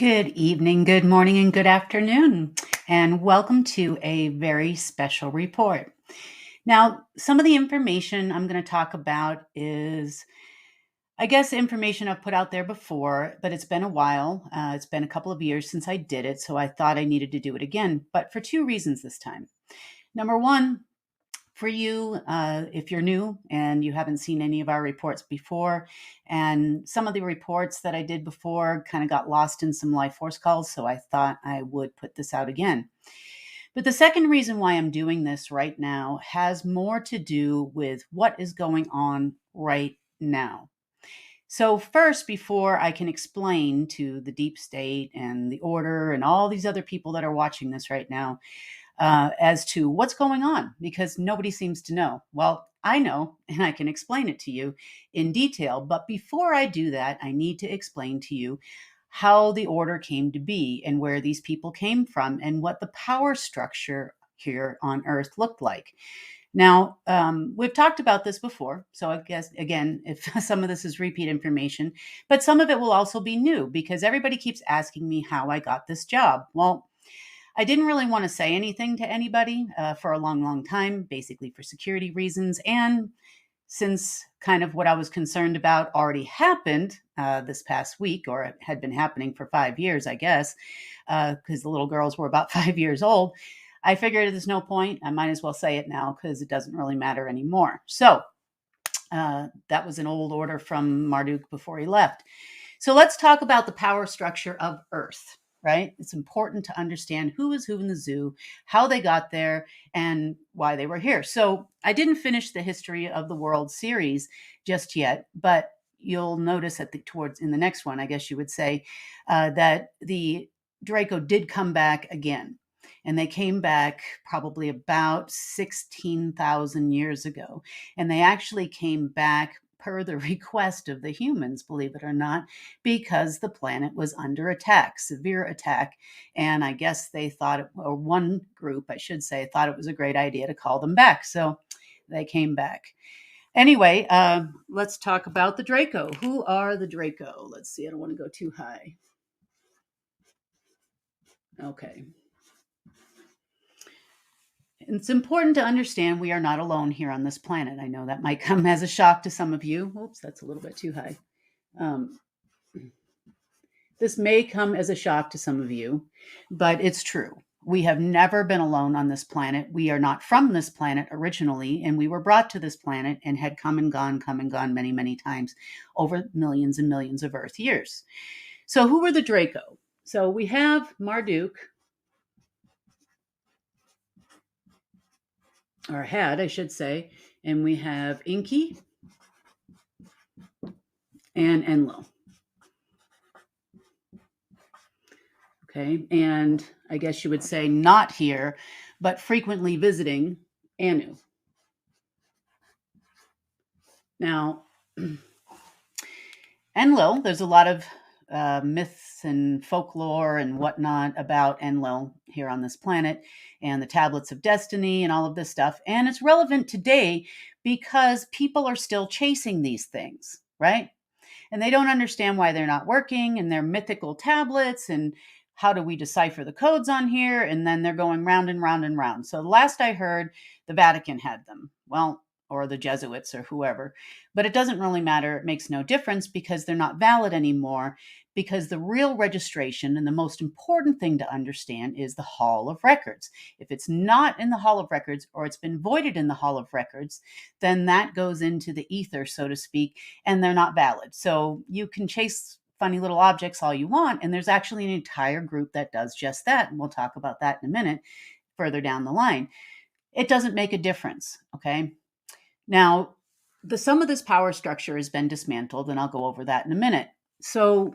Good evening, good morning, and good afternoon, and welcome to a very special report. Now, some of the information I'm going to talk about is, I guess, information I've put out there before, but it's been a while. It's been a couple of years since I did it, so I thought I needed to do it again, but for two reasons this time. Number one, for you, if you're new and you haven't seen any of our reports before, and some of the reports that I did before kind of got lost in some live force calls, so I thought I would put this out again. But the second reason why I'm doing this right now has more to do with what is going on right now. So, first, before I can explain to the deep state and the order and all these other people that are watching this right now, as to what's going on because nobody seems to know. Well, I know, and I can explain it to you in detail. But before I do that, I need to explain to you how the order came to be and where these people came from and what the power structure here on Earth looked like. Now, we've talked about this before. So I guess, again, if some of this is repeat information, but some of it will also be new because everybody keeps asking me how I got this job. Well, I didn't really want to say anything to anybody for a long, long time, basically for security reasons. And since kind of what I was concerned about already happened this past week, or it had been happening for 5 years, I guess, because the little girls were about 5 years old, I figured there's no point. I might as well say it now because it doesn't really matter anymore. So that was an old order from Marduk before he left. So let's talk about the power structure of Earth, right? It's important to understand who is who in the zoo, how they got there, and why they were here. So I didn't finish the History of the World series just yet, but you'll notice towards in the next one, I guess you would say, that the Draco did come back again. And they came back probably about 16,000 years ago. And they actually came back per the request of the humans, believe it or not, because the planet was under attack, severe attack. And I guess they thought, or one group, I should say, thought it was a great idea to call them back. So they came back. Anyway, let's talk about the Draco. Who are the Draco? Let's see, I don't want to go too high. Okay. It's important to understand we are not alone here on this planet. I know that might come as a shock to some of you. Oops, that's a little bit too high. This may come as a shock to some of you, but it's true. We have never been alone on this planet. We are not from this planet originally, and we were brought to this planet and had come and gone many, many times over millions and millions of Earth years. So, who were the Draco? So, we have Marduk, or had, I should say, and we have Inky and Enlil. Okay, and I guess you would say not here, but frequently visiting Anu. Now, Enlil, there's a lot of myths and folklore and whatnot about Enlil here on this planet and the tablets of destiny and all of this stuff. And it's relevant today because people are still chasing these things, right? And they don't understand why they're not working and they're mythical tablets and how do we decipher the codes on here? And then they're going round and round and round. So last I heard, the Vatican had them. Well, or the Jesuits or whoever. But it doesn't really matter. It makes no difference because they're not valid anymore. Because the real registration and the most important thing to understand is the Hall of Records. If it's not in the Hall of Records or it's been voided in the Hall of Records, then that goes into the ether, so to speak, and they're not valid. So you can chase funny little objects all you want, and there's actually an entire group that does just that. And we'll talk about that in a minute further down the line. It doesn't make a difference, okay? Now, some of this power structure has been dismantled, and I'll go over that in a minute. So,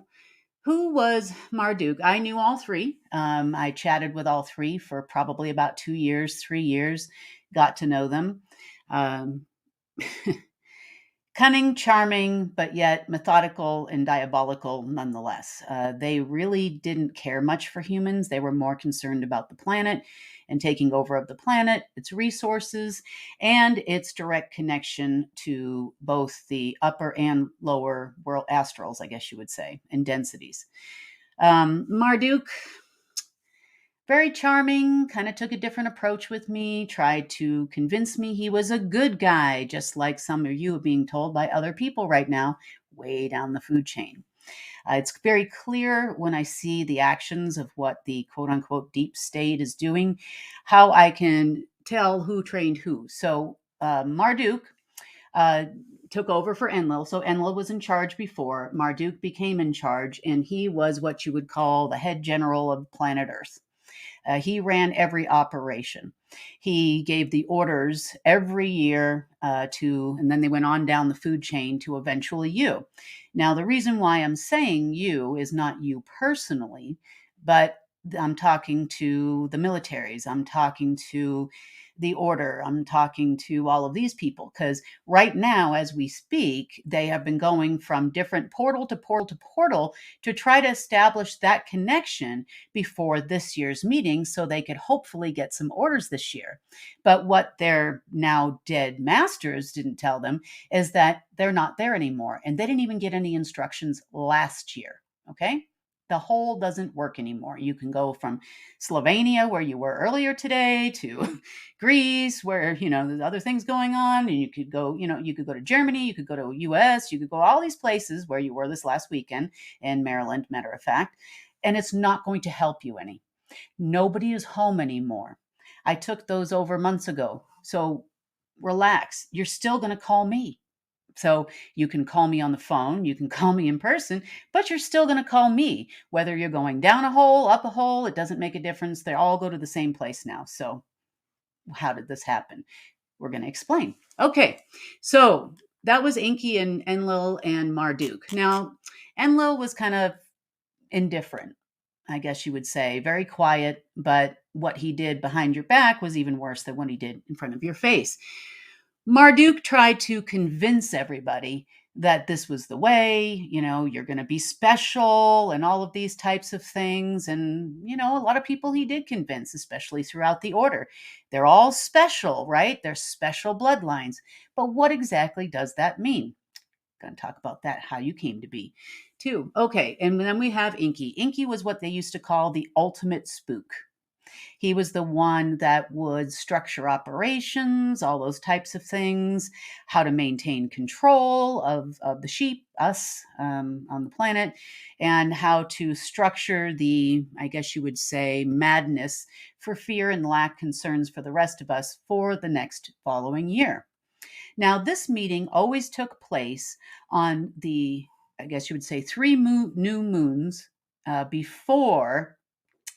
who was Marduk? I knew all three. I chatted with all three for probably about 2 years, 3 years, got to know them. Cunning, charming, but yet methodical and diabolical nonetheless. They really didn't care much for humans. They were more concerned about the planet and taking over of the planet, its resources, and its direct connection to both the upper and lower world astrals, I guess you would say, and densities. Marduk, very charming, kind of took a different approach with me, tried to convince me he was a good guy, just like some of you are being told by other people right now, way down the food chain. It's very clear when I see the actions of what the quote unquote deep state is doing, how I can tell who trained who. So Marduk uh, took over for Enlil. So Enlil was in charge before. Marduk became in charge, and he was what you would call the head general of planet Earth. He ran every operation. He gave the orders every year and then they went on down the food chain to eventually you. Now, the reason why I'm saying you is not you personally, but I'm talking to the militaries. I'm talking to the order. I'm talking to all of these people because right now, as we speak, they have been going from different portal to portal to portal to try to establish that connection before this year's meeting so they could hopefully get some orders this year. But what their now dead masters didn't tell them is that they're not there anymore. And they didn't even get any instructions last year. Okay. The whole doesn't work anymore. You can go from Slovenia, where you were earlier today, to Greece, where, there's other things going on. And you could go, you could go to Germany, you could go to US, you could go all these places where you were this last weekend in Maryland, matter of fact, and it's not going to help you any. Nobody is home anymore. I took those over months ago. So relax. You're still going to call me. So you can call me on the phone, you can call me in person, but you're still going to call me. Whether you're going down a hole, up a hole, it doesn't make a difference. They all go to the same place now. So how did this happen? We're going to explain. Okay, so that was Enki and Enlil and Marduk. Now, Enlil was kind of indifferent, I guess you would say, very quiet, but what he did behind your back was even worse than what he did in front of your face. Marduk tried to convince everybody that this was the way, you're going to be special and all of these types of things. And, a lot of people he did convince, especially throughout the order. They're all special, right? They're special bloodlines. But what exactly does that mean? Going to talk about that, how you came to be too. Okay, and then we have Inky. Inky was what they used to call the ultimate spook. He was the one that would structure operations, all those types of things, how to maintain control of the sheep, us on the planet, and how to structure the, I guess you would say, madness for fear and lack concerns for the rest of us for the next following year. Now, this meeting always took place on the, I guess you would say, new moons before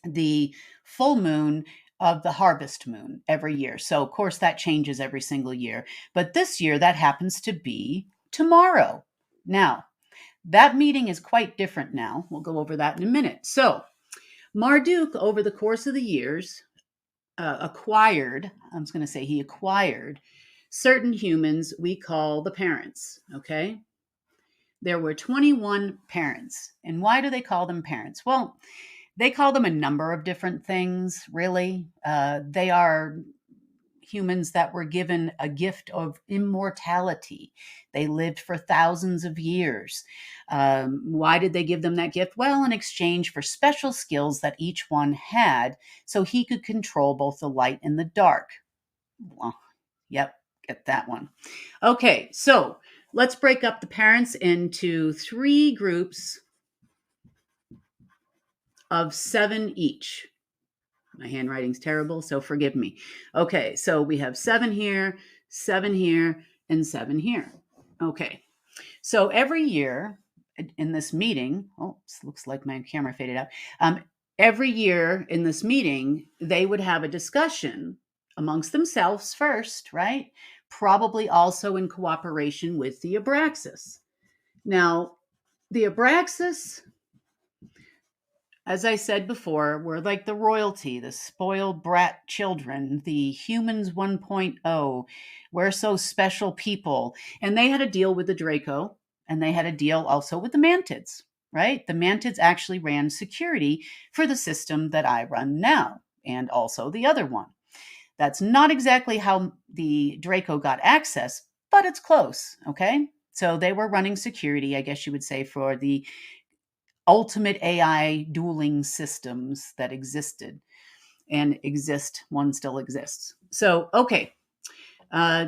the full moon of the harvest moon every year. So, of course, that changes every single year. But this year, that happens to be tomorrow. Now, that meeting is quite different now. We'll go over that in a minute. So, Marduk, over the course of the years, he acquired certain humans we call the parents, okay? There were 21 parents. And why do they call them parents? Well, they call them a number of different things, really. They are humans that were given a gift of immortality. They lived for thousands of years. Why did they give them that gift? Well, in exchange for special skills that each one had, so he could control both the light and the dark. Well, yep, get that one. Okay, so let's break up the parents into 3 groups of 7 each. My handwriting's terrible, so forgive me. Okay, so we have 7 here, 7 here, and 7 here. Okay, so every year in this meeting, looks like my camera faded out. Every year in this meeting, they would have a discussion amongst themselves first, right? Probably also in cooperation with the Abraxas. Now, the Abraxas, as I said before, we're like the royalty, the spoiled brat children, the humans 1.0. We're so special people. And they had a deal with the Draco, and they had a deal also with the Mantids, right? The Mantids actually ran security for the system that I run now, and also the other one. That's not exactly how the Draco got access, but it's close, okay? So they were running security, I guess you would say, for the ultimate AI dueling systems that existed and exist. One still exists. So, okay. Uh,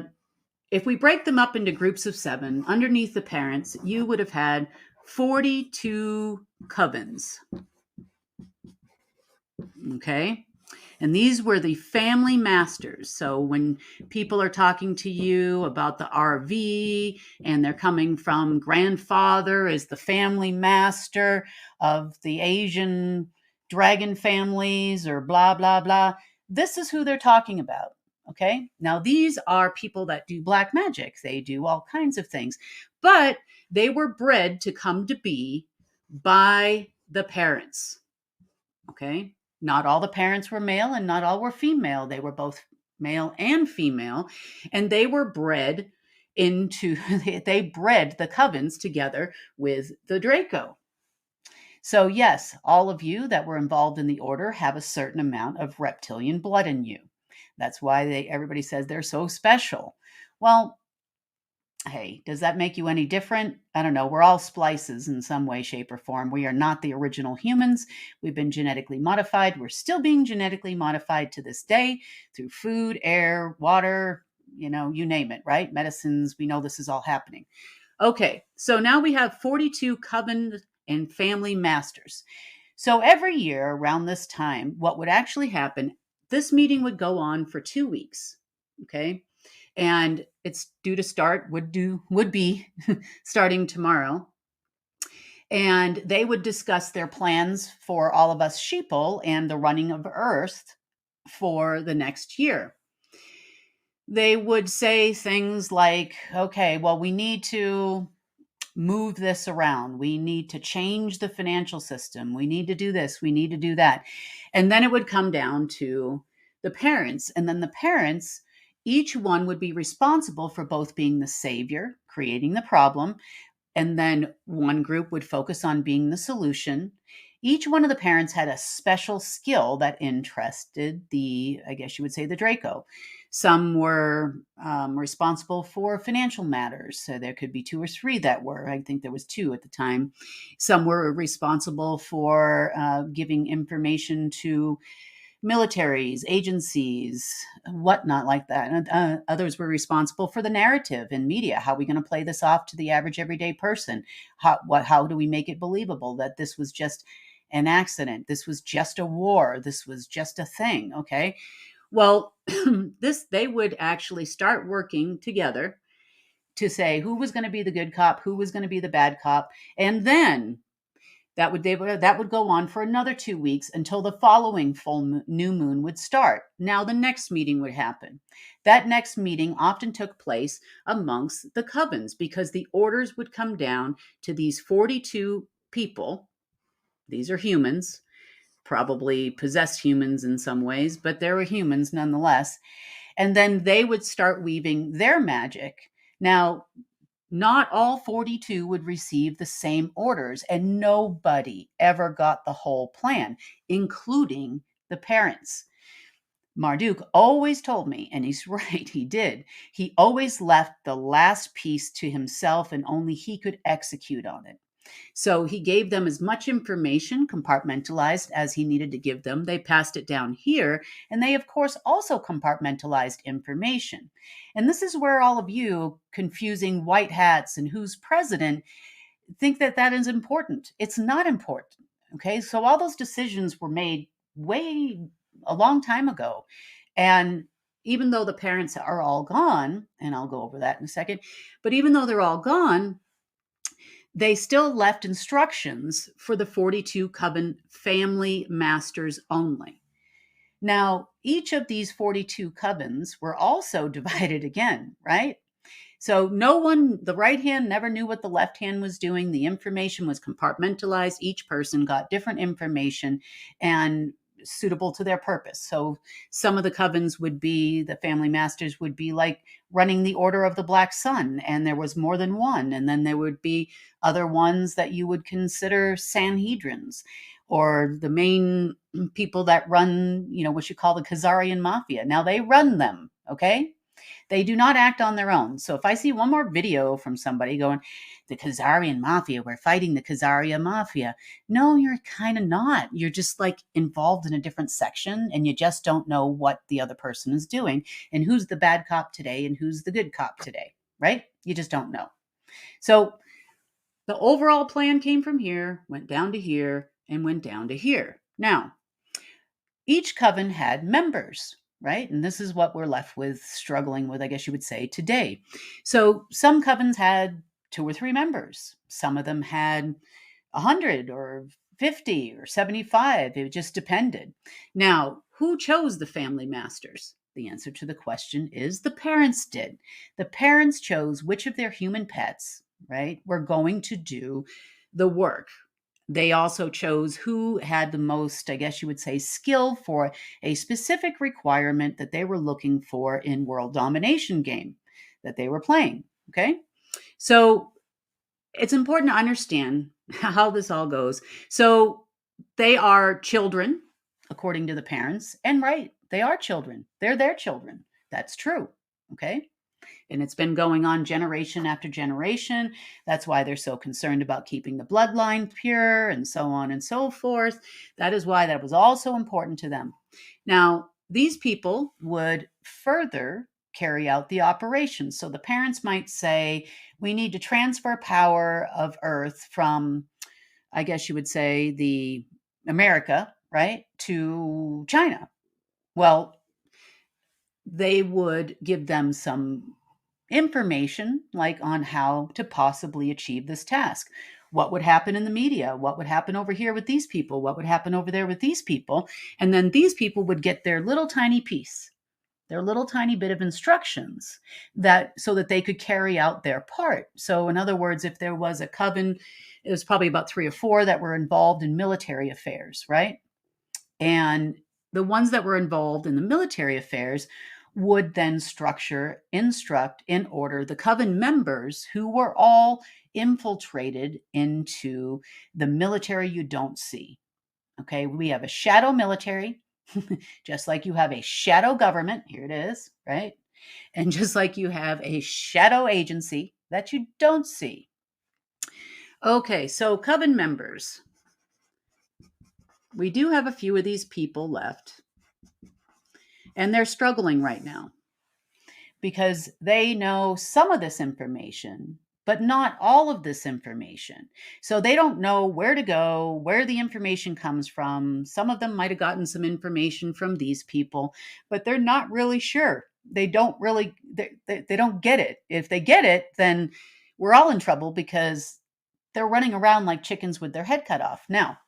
if we break them up into groups of 7, underneath the parents, you would have had 42 covens. Okay. And these were the family masters. So when people are talking to you about the RV and they're coming from grandfather as the family master of the Asian dragon families or blah, blah, blah, this is who they're talking about. Okay. Now, these are people that do black magic, they do all kinds of things, but they were bred to come to be by the parents. Okay. Not all the parents were male and not all were female. They were both male and female. And they were bred into, they bred the covens together with the Draco. So, yes, all of you that were involved in the order have a certain amount of reptilian blood in you. That's why everybody says they're so special. Well, hey, does that make you any different? I don't know. We're all splices in some way, shape, or form. We are not the original humans. We've been genetically modified. We're still being genetically modified to this day through food, air, water, you name it, right? Medicines. We know this is all happening. Okay, so now we have 42 coven and family masters. So every year around this time, what would actually happen, this meeting would go on for 2 weeks. Okay. And it's due to start, would be starting tomorrow. And they would discuss their plans for all of us sheeple and the running of Earth for the next year. They would say things like, okay, well, we need to move this around. We need to change the financial system. We need to do this. We need to do that. And then it would come down to the parents. And then the parents, each one would be responsible for both being the savior, creating the problem, and then one group would focus on being the solution. Each one of the parents had a special skill that interested I guess you would say, the Draco. Some were responsible for financial matters. So there could be 2 or 3 that were. I think there was 2 at the time. Some were responsible for giving information to militaries, agencies, whatnot like that. And others were responsible for the narrative and media. How are we going to play this off to the average everyday person? How do we make it believable that this was just an accident? This was just a war. This was just a thing. Okay. Well, they would actually start working together to say who was going to be the good cop, who was going to be the bad cop, and then that would go on for another 2 weeks until the following new moon would start. Now the next meeting would happen. That next meeting often took place amongst the covens because the orders would come down to these 42 people. These are humans, probably possessed humans in some ways, but they were humans nonetheless. And then they would start weaving their magic. Now, not all 42 would receive the same orders, and nobody ever got the whole plan, including the parents. Marduk always told me, and he's right, he did. He always left the last piece to himself, and only he could execute on it. So he gave them as much information, compartmentalized, as he needed to give them. They passed it down here, and they, of course, also compartmentalized information. And this is where all of you confusing white hats and who's president think that that is important. It's not important. Okay. So all those decisions were made way a long time ago. And even though the parents are all gone, and I'll go over that in a second, but even though they're all gone, they still left instructions for the 42 coven family masters only. Now, each of these 42 covens were also divided again, right? So the right hand never knew what the left hand was doing. The information was compartmentalized. Each person got different information and suitable to their purpose. So some of the covens the family masters would be like running the Order of the Black Sun, and there was more than one. And then there would be other ones that you would consider Sanhedrins, or the main people that run, what you call the Khazarian Mafia. Now they run them, okay? They do not act on their own. So if I see one more video from somebody going, the Khazarian mafia, we're fighting the Khazaria mafia. No, you're kind of not. You're just like involved in a different section and you just don't know what the other person is doing and who's the bad cop today and who's the good cop today, right? You just don't know. So the overall plan came from here, went down to here, and went down to here. Now, each coven had members, right? And this is what we're left with, struggling with, I guess you would say, today. So some covens had 2 or 3 members. Some of them had 100 or 50 or 75. It just depended. Now, who chose the family masters? The answer to the question is the parents did. The parents chose which of their human pets, right, were going to do the work. They also chose who had the most, I guess you would say, skill for a specific requirement that they were looking for in world domination game that they were playing. Okay. So it's important to understand how this all goes. So they are children, according to the parents, and right, they are children. They're their children. That's true. Okay. And it's been going on generation after generation. That's why they're so concerned about keeping the bloodline pure and so on and so forth. That is why that was also important to them. Now, these people would further carry out the operation. So the parents might say, we need to transfer power of Earth from, I guess you would say, the America, right, to China. Well, they would give them some information like on how to possibly achieve this task. What would happen in the media? What would happen over here with these people? What would happen over there with these people? And then these people would get their little tiny piece, their little tiny bit of instructions that so that they could carry out their part. So in other words, if there was a coven, it was probably about 3 or 4 that were involved in military affairs, right? And the ones that were involved in the military affairs would then instruct, in order the coven members who were all infiltrated into the military you don't see. Okay, we have a shadow military, just like you have a shadow government. Here it is, right? And just like you have a shadow agency that you don't see. Okay, so coven members. We do have a few of these people left, and they're struggling right now because they know some of this information, but not all of this information. So they don't know where to go, where the information comes from. Some of them might have gotten some information from these people, but they're not really sure. They don't really, they don't get it. If they get it, then we're all in trouble because they're running around like chickens with their head cut off. Now,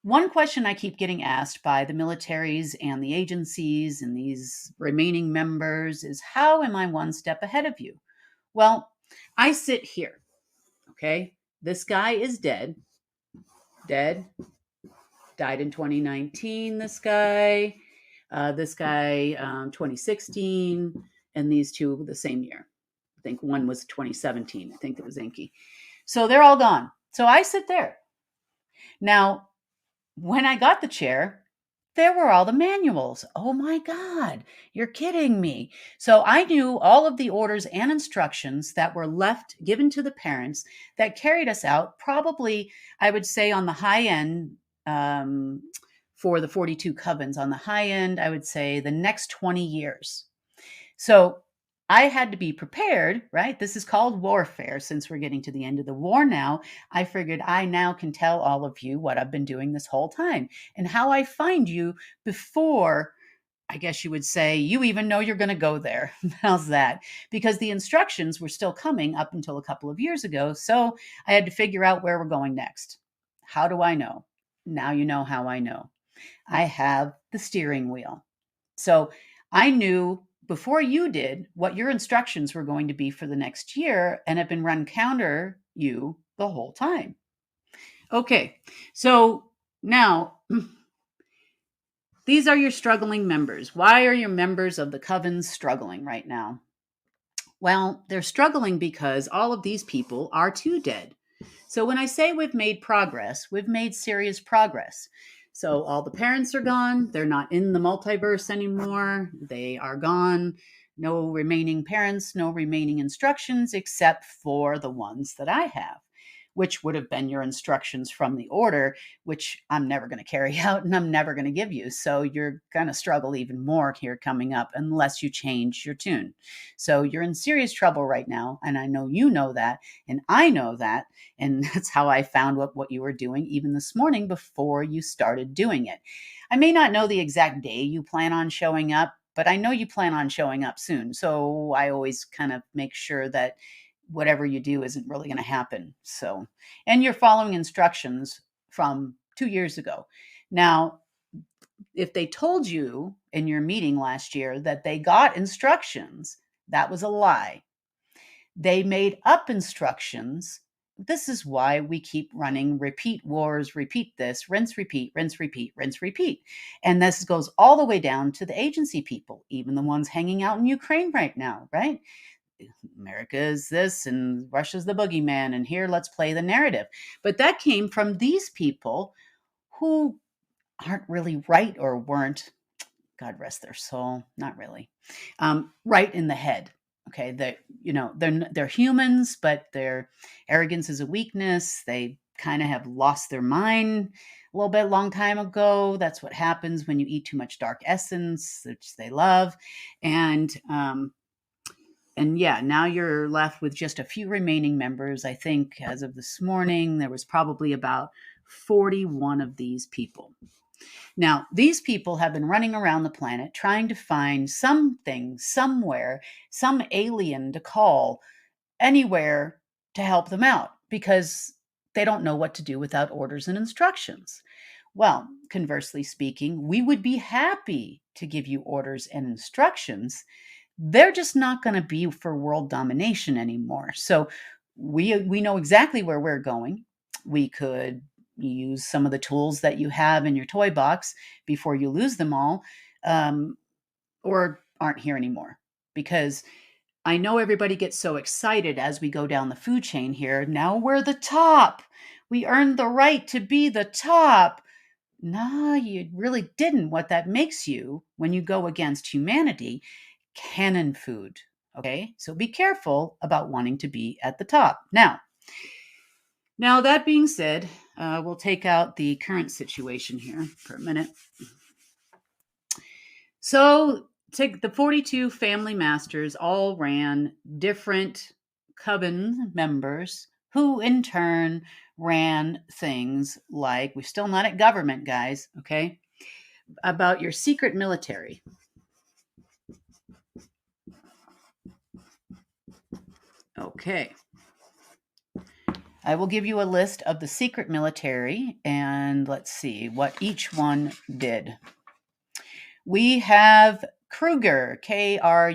one question I keep getting asked by the militaries and the agencies and these remaining members is, how am I one step ahead of you? Well, I sit here, okay? This guy is dead, died in 2019, this guy, 2016, and these two the same year. I think one was 2017. I think it was Enki. So they're all gone. So I sit there. Now, when I got the chair, there were all the manuals. Oh my God, you're kidding me. So I knew all of the orders and instructions that were given to the parents that carried us out, probably, I would say, on the high end, for the 42 covens, on the high end, I would say the next 20 years. So I had to be prepared, right? This is called warfare. Since we're getting to the end of the war now, I figured I now can tell all of you what I've been doing this whole time and how I find you before, I guess you would say, you even know you're going to go there. How's that? Because the instructions were still coming up until a couple of years ago. So I had to figure out where we're going next. How do I know? Now you know how I know. I have the steering wheel. So I knew before you did what your instructions were going to be for the next year and have been run counter you the whole time. Okay, so now these are your struggling members. Why are your members of the covens struggling right now? Well, they're struggling because all of these people are too dead. So when I say we've made progress, we've made serious progress. So all the parents are gone. They're not in the multiverse anymore. They are gone. No remaining parents, no remaining instructions except for the ones that I have, which would have been your instructions from the order, which I'm never going to carry out and I'm never going to give you. So you're going to struggle even more here coming up unless you change your tune. So you're in serious trouble right now. And I know you know that. And I know that. And that's how I found what you were doing even this morning before you started doing it. I may not know the exact day you plan on showing up, but I know you plan on showing up soon. So I always kind of make sure that whatever you do isn't really going to happen. So, and you're following instructions from 2 years ago. Now, if they told you in your meeting last year that they got instructions, that was a lie. They made up instructions. This is why we keep running repeat wars, repeat this, rinse, repeat, rinse, repeat, rinse, repeat. And this goes all the way down to the agency people, even the ones hanging out in Ukraine right now, right? America is this and Russia's the boogeyman, and here let's play the narrative. But that came from these people who aren't really right or weren't, God rest their soul, not really, right in the head. Okay, they're humans, but their arrogance is a weakness. They kind of have lost their mind a little bit long time ago. That's what happens when you eat too much dark essence, which they love, and yeah, now you're left with just a few remaining members. I think as of this morning, there was probably about 41 of these people. Now, these people have been running around the planet trying to find something, somewhere, some alien to call anywhere to help them out because they don't know what to do without orders and instructions. Well, conversely speaking, we would be happy to give you orders and instructions. They're just not going to be for world domination anymore. So we know exactly where we're going. We could use some of the tools that you have in your toy box before you lose them all, or aren't here anymore. Because I know everybody gets so excited as we go down the food chain here. Now we're the top. We earned the right to be the top. Nah, you really didn't. What that makes you when you go against humanity, cannon food. Okay, so be careful about wanting to be at the top. Now that being said, we'll take out the current situation here for a minute. So take the 42 family masters all ran different coven members who in turn ran things like, we're still not at government, guys, okay, about your secret military. Okay. I will give you a list of the secret military and let's see what each one did. We have Kruger, Kruger.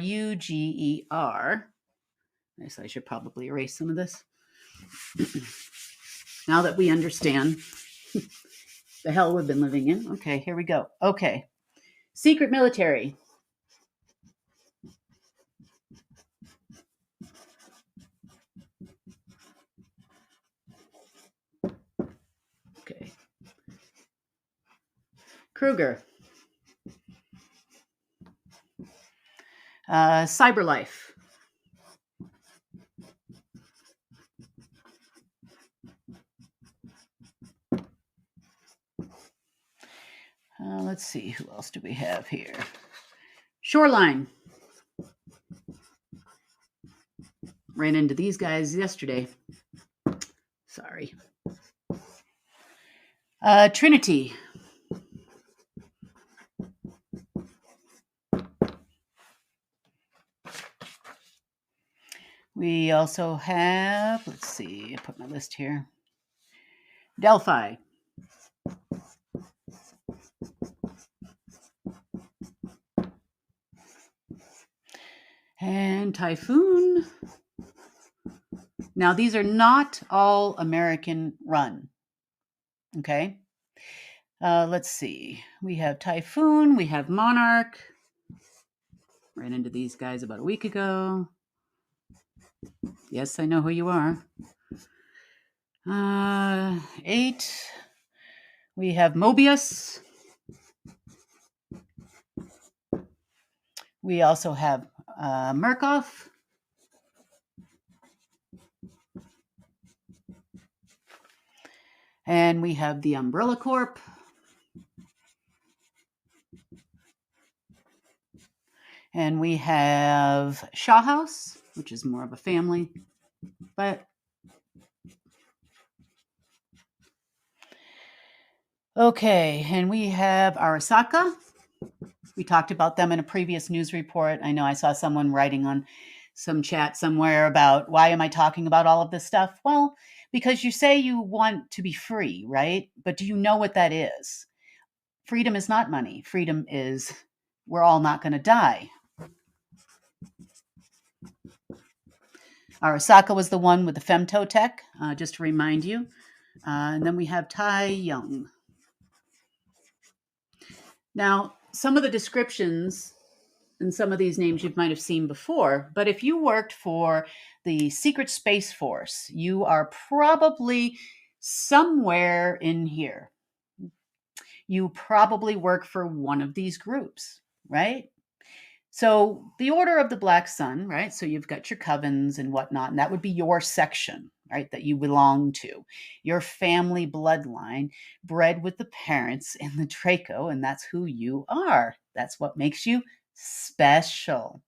I should probably erase some of this. Now that we understand the hell we've been living in. Okay, here we go. Okay. Secret military. Okay. Kruger. Cyberlife. Let's see, who else do we have here? Shoreline. Ran into these guys yesterday. Sorry. Trinity. We also have, let's see, I put my list here. Delphi. And Typhoon. Now, these are not all American run. Okay. Let's see. We have Typhoon. We have Monarch. Ran into these guys about a week ago. Yes, I know who you are. 8. We have Mobius. We also have Murkoff. And we have the Umbrella Corp. And we have Shaw House, which is more of a family. But okay, and we have Arasaka. We talked about them in a previous news report. I know I saw someone writing on some chat somewhere about why am I talking about all of this stuff? Well, because you say you want to be free, right? But do you know what that is? Freedom is not money. Freedom is we're all not going to die. Arasaka was the one with the femtotech, just to remind you. And then we have Tai Young. Now, some of the descriptions and some of these names you might have seen before, but if you worked for the Secret Space Force, you are probably somewhere in here. You probably work for one of these groups, right? So the Order of the Black Sun, right? So you've got your covens and whatnot, and that would be your section, right? That you belong to, your family bloodline, bred with the parents in the Draco, and that's who you are. That's what makes you special.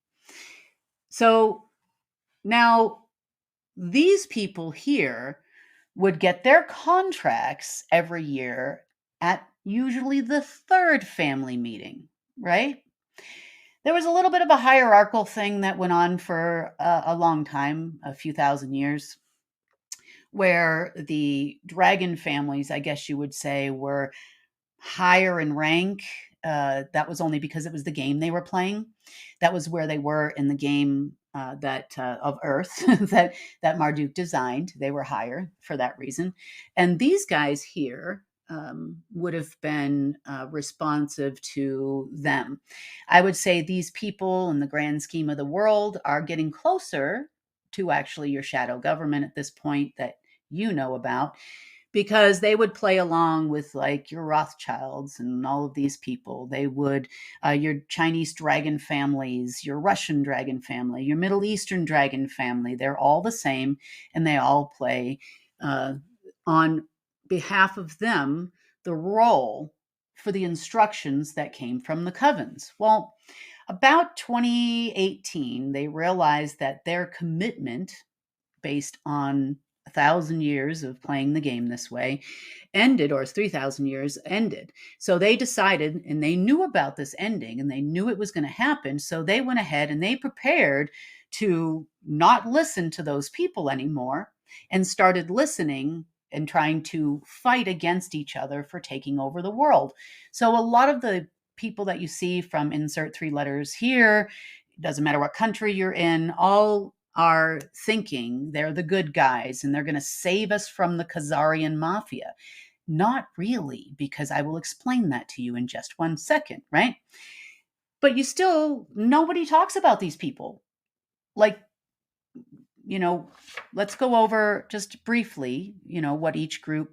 So now these people here would get their contracts every year at usually the third family meeting, right? There was a little bit of a hierarchical thing that went on for a long time, a few thousand years, where the dragon families, I guess you would say, were higher in rank. That was only because it was the game they were playing. That was where they were in the game that of Earth that Marduk designed. They were higher for that reason, and these guys here would have been responsive to them. I would say these people, in the grand scheme of the world, are getting closer to actually your shadow government at this point that you know about, because they would play along with like your Rothschilds and all of these people. They would, your Chinese dragon families, your Russian dragon family, your Middle Eastern dragon family. They're all the same, and they all play on behalf of them the role for the instructions that came from the covens. Well, about 2018, they realized that their commitment, based on 1,000 years of playing the game this way, ended, or 3,000 years ended. So they decided, and they knew about this ending, and they knew it was going to happen. So they went ahead and they prepared to not listen to those people anymore and started listening and trying to fight against each other for taking over the world. So a lot of the people that you see from insert 3 letters here, it doesn't matter what country you're in, all are thinking they're the good guys and they're going to save us from the Khazarian mafia. Not really, because I will explain that to you in just one second, right? But you still, nobody talks about these people. Like, let's go over just briefly, what each group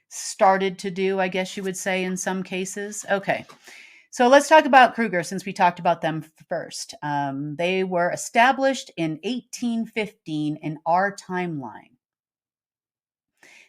started to do, I guess you would say in some cases. Okay. So let's talk about Kruger, since we talked about them first. They were established in 1815 in our timeline.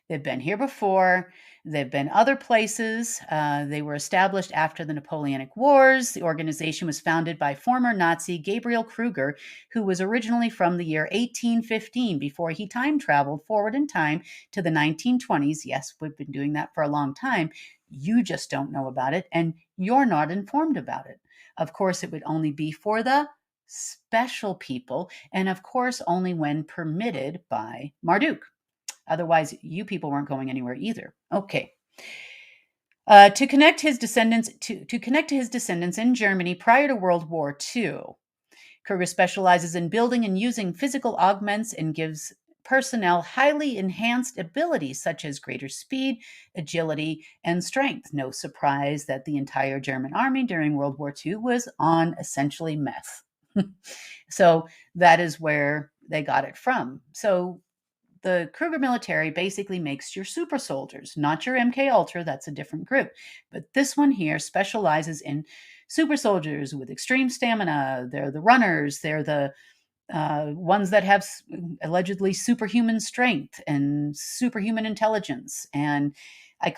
They've been here before. They've been other places. They were established after the Napoleonic Wars. The organization was founded by former Nazi Gabriel Kruger, who was originally from the year 1815 before he time traveled forward in time to the 1920s. Yes, we've been doing that for a long time. You just don't know about it, and you're not informed about it. Of course, it would only be for the special people, and of course, only when permitted by Marduk. Otherwise, you people weren't going anywhere either. Okay. To connect his descendants in Germany prior to World War II, Kruger specializes in building and using physical augments and gives personnel highly enhanced abilities such as greater speed, agility, and strength. No surprise that the entire German army during World War II was on essentially meth. So that is where they got it from. So the Kruger military basically makes your super soldiers, not your MK Ultra. That's a different group. But this one here specializes in super soldiers with extreme stamina. They're the runners. They're the ones that have allegedly superhuman strength and superhuman intelligence. And I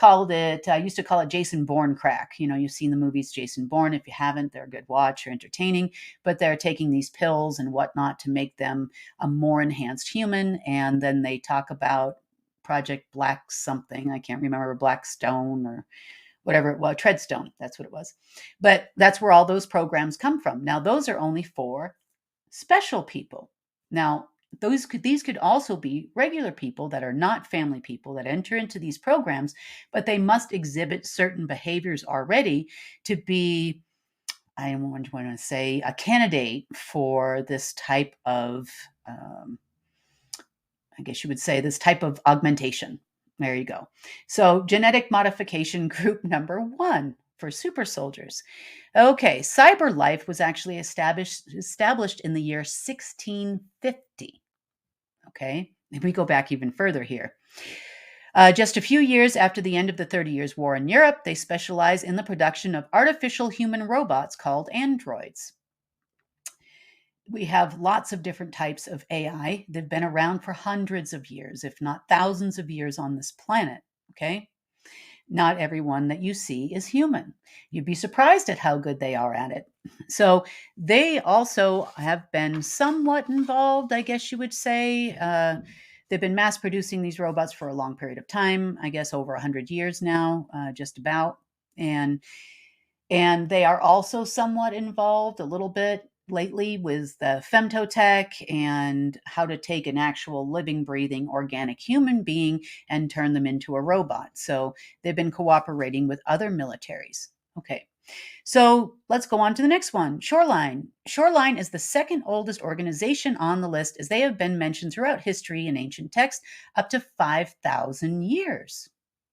used to call it Jason Bourne crack. You've seen the movies Jason Bourne. If you haven't, they're a good watch, they're entertaining, but they're taking these pills and whatnot to make them a more enhanced human. And then they talk about Project Black something. I can't remember, Blackstone or whatever it was, Treadstone. That's what it was. But that's where all those programs come from. Now, those are only for special people. Now, these could also be regular people that are not family people that enter into these programs, but they must exhibit certain behaviors already to be, I want to say, a candidate for this type of, I guess you would say, this type of augmentation. There you go. So, genetic modification group number 1 for super soldiers. Okay, cyber life was actually established in the year 1650. Okay, if we go back even further here. Just a few years after the end of the 30 Years' War in Europe, they specialize in the production of artificial human robots called androids. We have lots of different types of AI that have been around for hundreds of years, if not thousands of years on this planet. Okay. Not everyone that you see is human. You'd be surprised at how good they are at it. So they also have been somewhat involved, I guess you would say. They've been mass producing these robots for a long period of time, I guess over 100 years now, just about. And they are also somewhat involved a little bit lately with the femtotech and how to take an actual living, breathing, organic human being and turn them into a robot. So they've been cooperating with other militaries. Okay. So let's go on to the next one. Shoreline. Shoreline is the second oldest organization on the list, as they have been mentioned throughout history and ancient texts up to 5,000 years.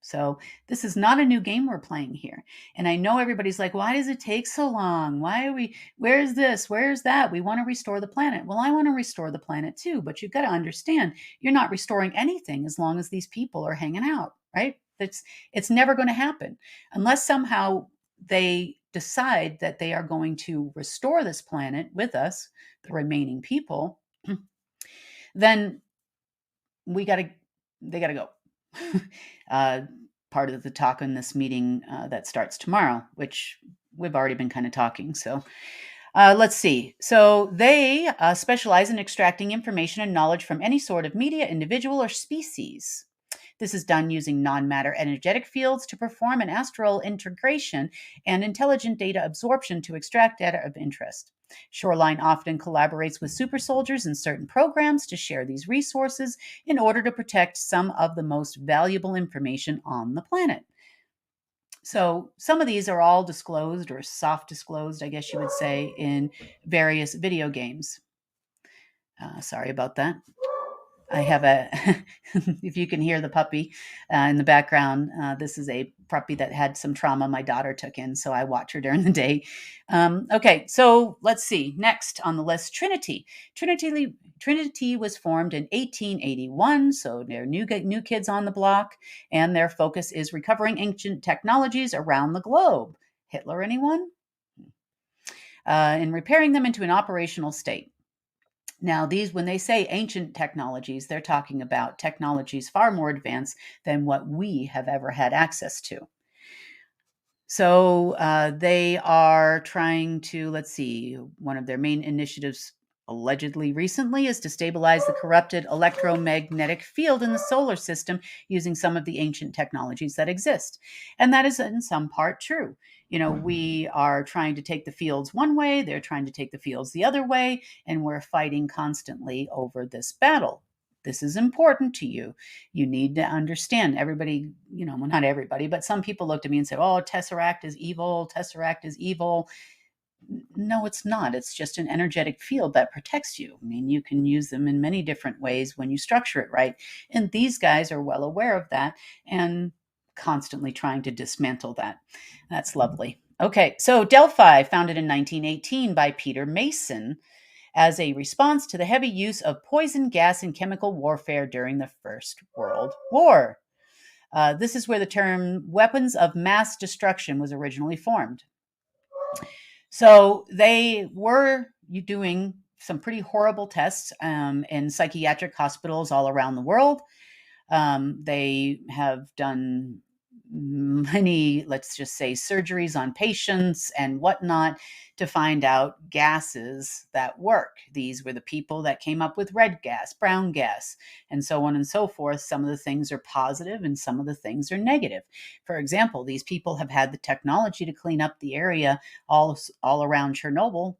So this is not a new game we're playing here. And I know everybody's like, why does it take so long? Where's this? Where's that? We want to restore the planet. Well, I want to restore the planet too, but you've got to understand you're not restoring anything as long as these people are hanging out, right? It's never going to happen unless somehow they decide that they are going to restore this planet with us, the remaining people, then they got to go. Part of the talk in this meeting that starts tomorrow, which we've already been kind of talking. So let's see. So they specialize in extracting information and knowledge from any sort of media, individual, or species. This is done using non-matter energetic fields to perform an astral integration and intelligent data absorption to extract data of interest. Shoreline often collaborates with super soldiers in certain programs to share these resources in order to protect some of the most valuable information on the planet. So some of these are all disclosed or soft disclosed, I guess you would say, in various video games. Sorry about that. I have if you can hear the puppy in the background, this is a puppy that had some trauma my daughter took in, so I watch her during the day. Okay, so let's see. Next on the list, Trinity. Trinity was formed in 1881, so they're new kids on the block, and their focus is recovering ancient technologies around the globe. Hitler, anyone? And repairing them into an operational state. Now, when they say ancient technologies, they're talking about technologies far more advanced than what we have ever had access to. So they are trying to, let's see, one of their main initiatives allegedly recently is to stabilize the corrupted electromagnetic field in the solar system using some of the ancient technologies that exist. And that is in some part true. We are trying to take the fields one way, they're trying to take the fields the other way, and we're fighting constantly over this battle. This is important to you. You need to understand. Everybody, well, not everybody, but some people looked at me and said, oh, Tesseract is evil. Tesseract is evil. No, it's not. It's just an energetic field that protects you. I mean, you can use them in many different ways when you structure it right. And these guys are well aware of that and constantly trying to dismantle that. That's lovely. Okay, so Delphi, founded in 1918 by Peter Mason, as a response to the heavy use of poison gas and chemical warfare during the First World War. This is where the term weapons of mass destruction was originally formed. So they were doing some pretty horrible tests in psychiatric hospitals all around the world. They have done many, let's just say, surgeries on patients and whatnot to find out gases that work. These were the people that came up with red gas, brown gas, and so on and so forth. Some of the things are positive and some of the things are negative. For example, these people have had the technology to clean up the area all around Chernobyl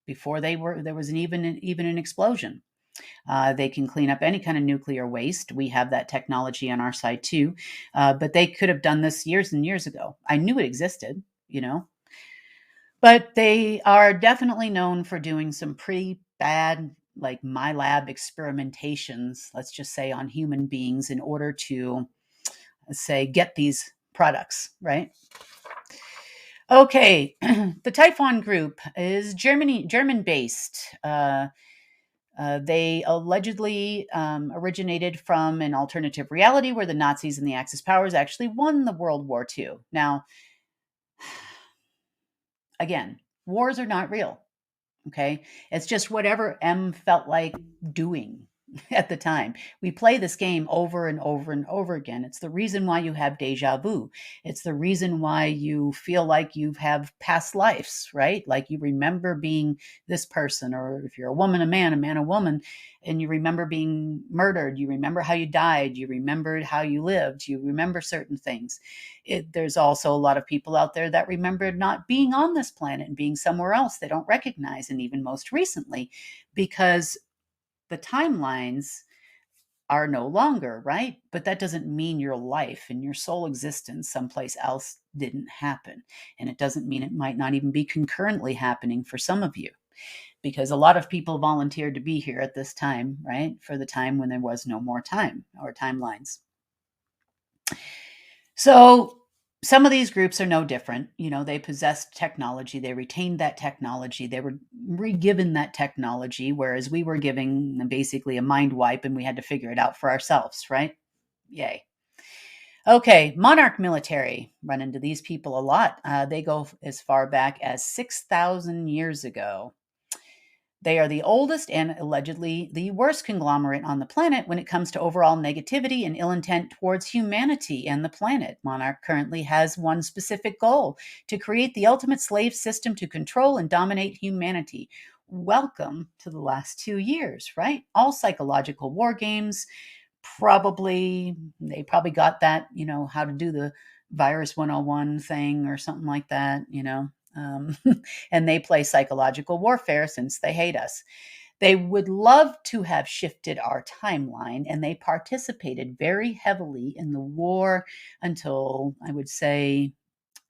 before there was even an explosion. They can clean up any kind of nuclear waste. We have that technology on our side too. But they could have done this years and years ago. I knew it existed, you know, but they are definitely known for doing some pretty bad, like my lab experimentations, let's just say on human beings in order to, say, get these products, right? Okay, the Typhon Group is German based. They allegedly originated from an alternative reality where the Nazis and the Axis powers actually won the World War II. Now, again, wars are not real. Okay. It's just whatever M felt like doing at the time. We play this game over and over and over again. It's the reason why you have deja vu. It's the reason why you feel like you have past lives, right? Like you remember being this person, or if you're a man, a woman, and you remember being murdered. You remember how you died. You remembered how you lived. You remember certain things. There's also a lot of people out there that remember not being on this planet and being somewhere else they don't recognize. And even most recently, because the timelines are no longer, right? But that doesn't mean your life and your soul existence someplace else didn't happen. And it doesn't mean it might not even be concurrently happening for some of you, because a lot of people volunteered to be here at this time, right? For the time when there was no more time or timelines. So some of these groups are no different. You know, they possessed technology, they retained that technology, they were re-given that technology, whereas we were giving them basically a mind wipe and we had to figure it out for ourselves, right? Yay. Okay, monarch military. Run into these people a lot. They go as far back as 6,000 years ago. They are the oldest and allegedly the worst conglomerate on the planet when it comes to overall negativity and ill intent towards humanity and the planet. Monarch currently has one specific goal: to create the ultimate slave system to control and dominate humanity. Welcome to the last 2 years, right? All psychological war games. They probably got that, how to do the virus 101 thing or something like that. Um, and they play psychological warfare since they hate us. They would love to have shifted our timeline, and they participated very heavily in the war until, I would say,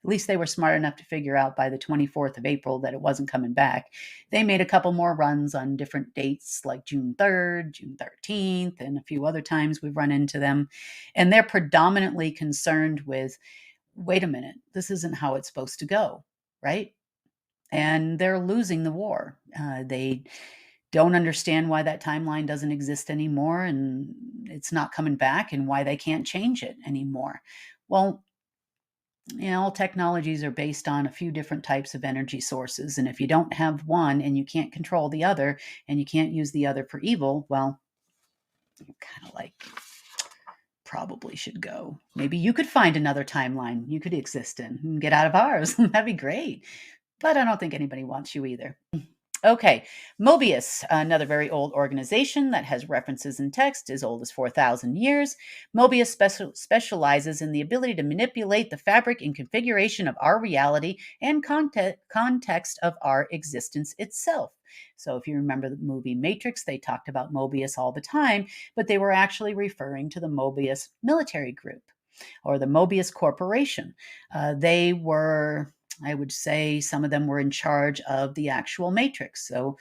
at least they were smart enough to figure out by the 24th of April that it wasn't coming back. They made a couple more runs on different dates like June 3rd, June 13th, and a few other times we've run into them. And they're predominantly concerned with, wait a minute, this isn't how it's supposed to go, right? And they're losing the war. They don't understand why that timeline doesn't exist anymore and it's not coming back, and why they can't change it anymore. Well, all technologies are based on a few different types of energy sources. And if you don't have one and you can't control the other and you can't use the other for evil, well, you kind of like probably should go. Maybe you could find another timeline you could exist in and get out of ours. That'd be great. But I don't think anybody wants you either. Okay, Mobius, another very old organization that has references in text as old as 4,000 years. Mobius specializes in the ability to manipulate the fabric and configuration of our reality and context of our existence itself. So if you remember the movie Matrix, they talked about Mobius all the time, but they were actually referring to the Mobius military group or the Mobius Corporation. They were, I would say, some of them were in charge of the actual matrix. So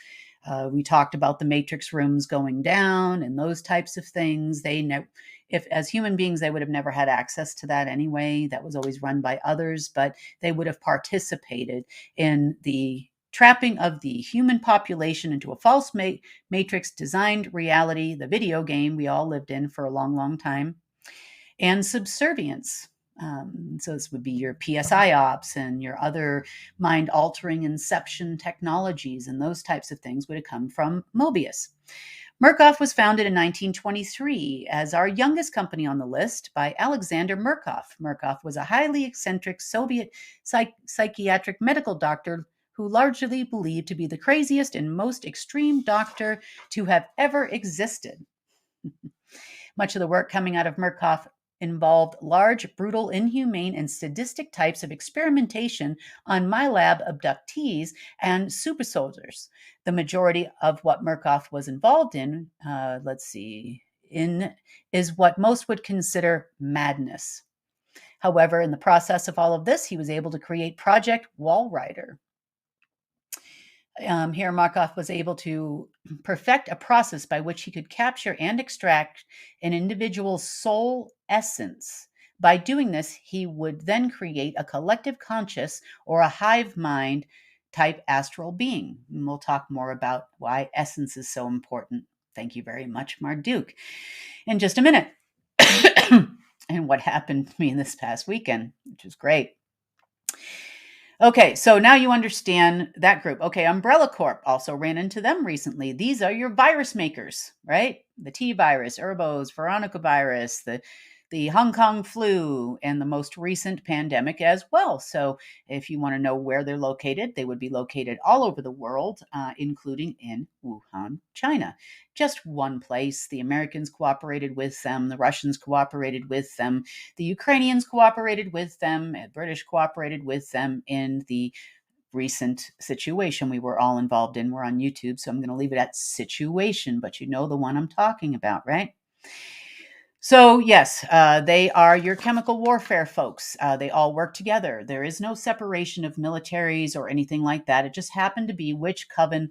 we talked about the matrix rooms going down and those types of things. If as human beings, they would have never had access to that anyway. That was always run by others, but they would have participated in the trapping of the human population into a false matrix designed reality, the video game we all lived in for a long, long time, and subservience. So this would be your PSI ops and your other mind altering inception technologies, and those types of things would have come from Mobius. Murkoff was founded in 1923 as our youngest company on the list by Alexander Murkoff. Murkoff was a highly eccentric Soviet psychiatric medical doctor who largely believed to be the craziest and most extreme doctor to have ever existed. Much of the work coming out of Murkoff involved large, brutal, inhumane, and sadistic types of experimentation on MyLab abductees and super soldiers. The majority of what Murkoff was involved in, is what most would consider madness. However, in the process of all of this, he was able to create Project Walrider. Here, Markov was able to perfect a process by which he could capture and extract an individual's soul essence. By doing this, he would then create a collective conscious or a hive mind type astral being. And we'll talk more about why essence is so important. Thank you very much, Marduk. In just a minute. And what happened to me this past weekend, which is great. Okay, so now you understand that group. Okay, Umbrella Corp also ran into them recently. These are your virus makers, right? The T virus, Erbos, Veronica virus, the Hong Kong flu, and the most recent pandemic as well. So if you want to know where they're located, they would be located all over the world, including in Wuhan, China. Just one place. The Americans cooperated with them. The Russians cooperated with them. The Ukrainians cooperated with them. And British cooperated with them in the recent situation we were all involved in. We're on YouTube, so I'm going to leave it at situation, but you know the one I'm talking about, right? So, yes, they are your chemical warfare folks. They all work together. There is no separation of militaries or anything like that. It just happened to be which coven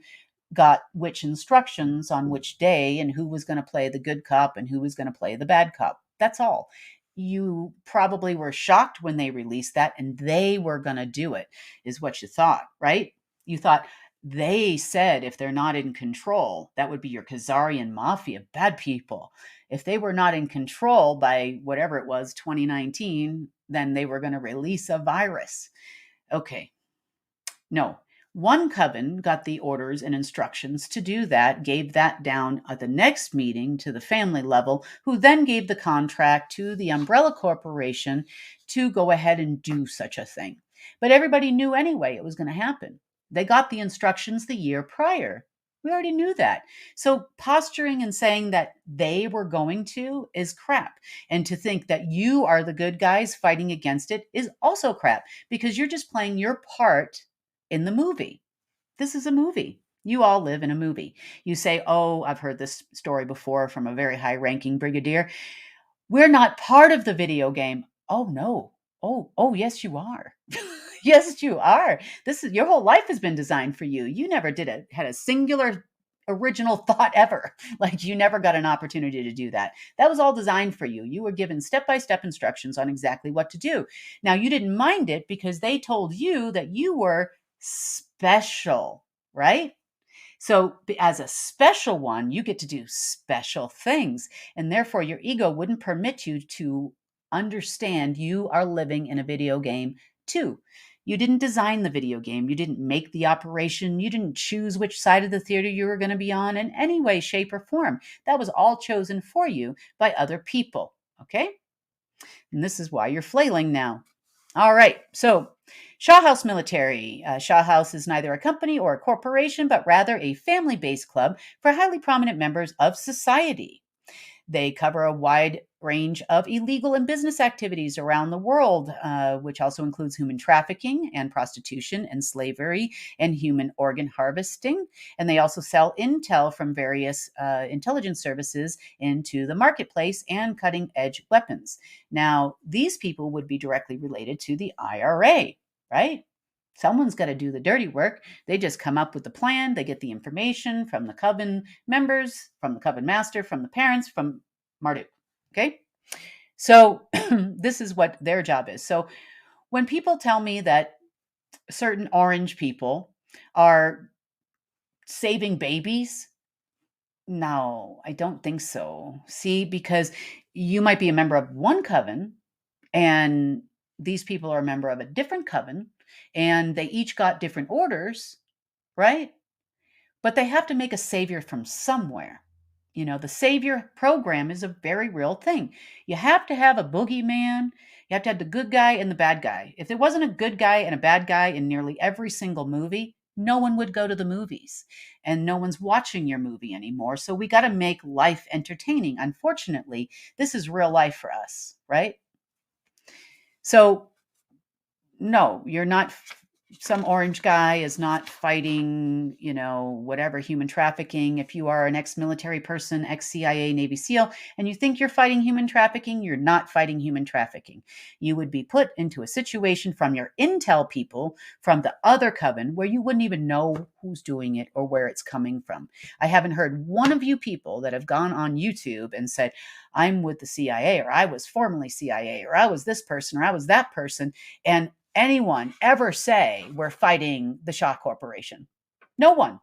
got which instructions on which day and who was going to play the good cop and who was going to play the bad cop. That's all. You probably were shocked when they released that and they were going to do it, is what you thought, right? You thought, they said if they're not in control, that would be your Khazarian mafia, bad people. If they were not in control by whatever it was, 2019, then they were going to release a virus. Okay. No. One coven got the orders and instructions to do that, gave that down at the next meeting to the family level, who then gave the contract to the umbrella corporation to go ahead and do such a thing. But everybody knew anyway it was going to happen. They got the instructions the year prior. We already knew that. So posturing and saying that they were going to is crap. And to think that you are the good guys fighting against it is also crap, because you're just playing your part in the movie. This is a movie. You all live in a movie. You say, oh, I've heard this story before from a very high-ranking brigadier. We're not part of the video game. Oh, no. Oh, yes, you are. Yes, you are. This is your whole life has been designed for you. You never had a singular original thought ever. Like you never got an opportunity to do that. That was all designed for you. You were given step-by-step instructions on exactly what to do. Now, you didn't mind it because they told you that you were special, right? So as a special one, you get to do special things. And therefore, your ego wouldn't permit you to understand you are living in a video game too. You didn't design the video game. You didn't make the operation. You didn't choose which side of the theater you were going to be on in any way, shape, or form. That was all chosen for you by other people. Okay? And this is why you're flailing now. All right. So Shaw House Military. Shaw House is neither a company or a corporation, but rather a family-based club for highly prominent members of society. They cover a wide range of illegal and business activities around the world, which also includes human trafficking and prostitution and slavery and human organ harvesting. And they also sell intel from various intelligence services into the marketplace and cutting edge weapons. Now, these people would be directly related to the IRA, right? Someone's got to do the dirty work. They just come up with the plan. They get the information from the coven members, from the coven master, from the parents, from Marduk. Okay? So this is what their job is. So when people tell me that certain orange people are saving babies, no, I don't think so. See, because you might be a member of one coven And these people are a member of a different coven, and they each got different orders, right? But they have to make a savior from somewhere. You know, the savior program is a very real thing. You have to have a boogeyman. You have to have the good guy and the bad guy. If there wasn't a good guy and a bad guy in nearly every single movie, no one would go to the movies and no one's watching your movie anymore. So we got to make life entertaining. Unfortunately, this is real life for us, right? So no, you're not. Some orange guy is not fighting, whatever, human trafficking. If you are an ex-military person, ex-CIA, Navy SEAL, and you think you're fighting human trafficking, you're not fighting human trafficking. You would be put into a situation from your intel people from the other coven where you wouldn't even know who's doing it or where it's coming from. I haven't heard one of you people that have gone on YouTube and said, I'm with the CIA, or I was formerly CIA, or I was this person, or I was that person, and anyone ever say we're fighting the Shaw Corporation. No one.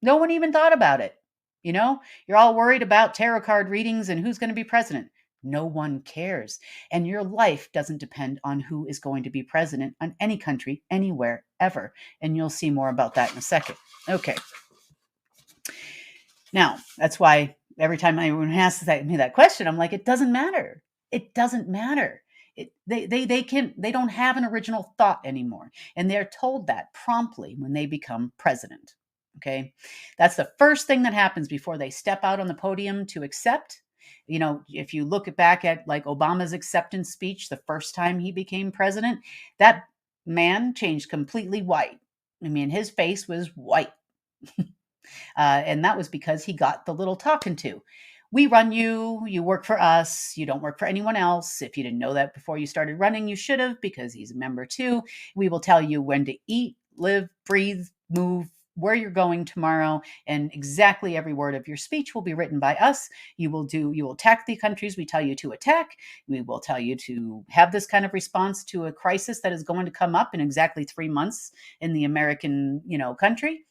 No one even thought about it. You're all worried about tarot card readings and who's going to be president. No one cares. And your life doesn't depend on who is going to be president on any country, anywhere, ever. And you'll see more about that in a second. Okay. Now, that's why every time anyone asks me that question, I'm like, it doesn't matter. It doesn't matter. They don't have an original thought anymore, and they're told that promptly when they become president. Okay, that's the first thing that happens before they step out on the podium to accept. If you look back at like Obama's acceptance speech the first time he became president, that man changed completely white. I mean, his face was white. And that was because he got the little talking to. We run you, you work for us, you don't work for anyone else. If you didn't know that before you started running, you should have, because he's a member too. We will tell you when to eat, live, breathe, move, where you're going tomorrow, and exactly every word of your speech will be written by us. You will attack the countries we tell you to attack. We will tell you to have this kind of response to a crisis that is going to come up in exactly 3 months in the American, country.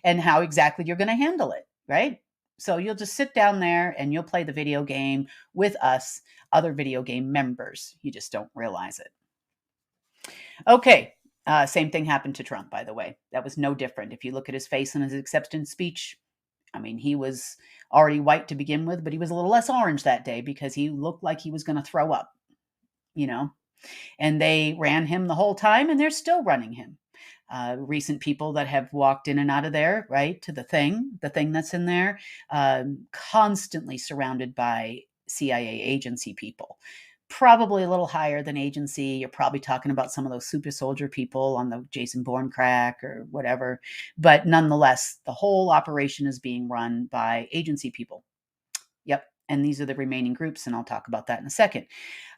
And how exactly you're going to handle it, right? So you'll just sit down there and you'll play the video game with us, other video game members. You just don't realize it. Okay. Same thing happened to Trump, by the way. That was no different. If you look at his face in his acceptance speech, I mean, he was already white to begin with, but he was a little less orange that day because he looked like he was going to throw up, and they ran him the whole time, and they're still running him. Recent people that have walked in and out of there, right, to the thing that's in there, constantly surrounded by CIA agency people. Probably a little higher than agency. You're probably talking about some of those super soldier people on the Jason Bourne crack or whatever. But nonetheless, the whole operation is being run by agency people. Yep. And these are the remaining groups, and I'll talk about that in a second.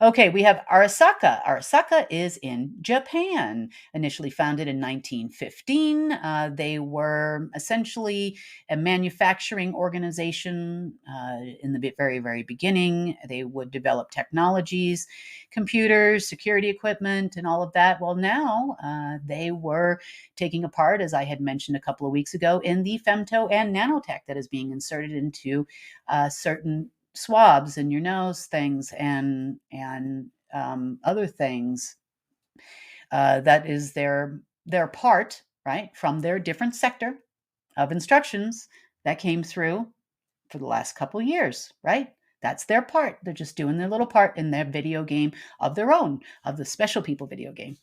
Okay, we have Arasaka. Arasaka is in Japan. Initially founded in 1915, they were essentially a manufacturing organization in the very, very beginning. They would develop technologies, computers, security equipment, and all of that. Well, now they were taking a part, as I had mentioned a couple of weeks ago, in the femto and nanotech that is being inserted into certain swabs in your nose, things, and other things. That is their part, right, from their different sector of instructions that came through for the last couple of years, right? That's their part. They're just doing their little part in their video game of their own, of the special people video game.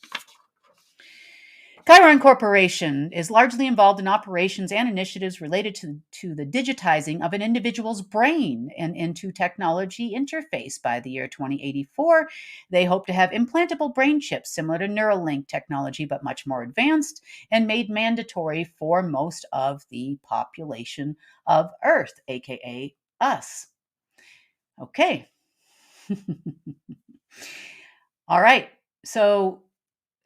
Chiron Corporation is largely involved in operations and initiatives related to the digitizing of an individual's brain and into technology interface. By the year 2084, they hope to have implantable brain chips similar to Neuralink technology, but much more advanced and made mandatory for most of the population of Earth, aka us. Okay. All right. So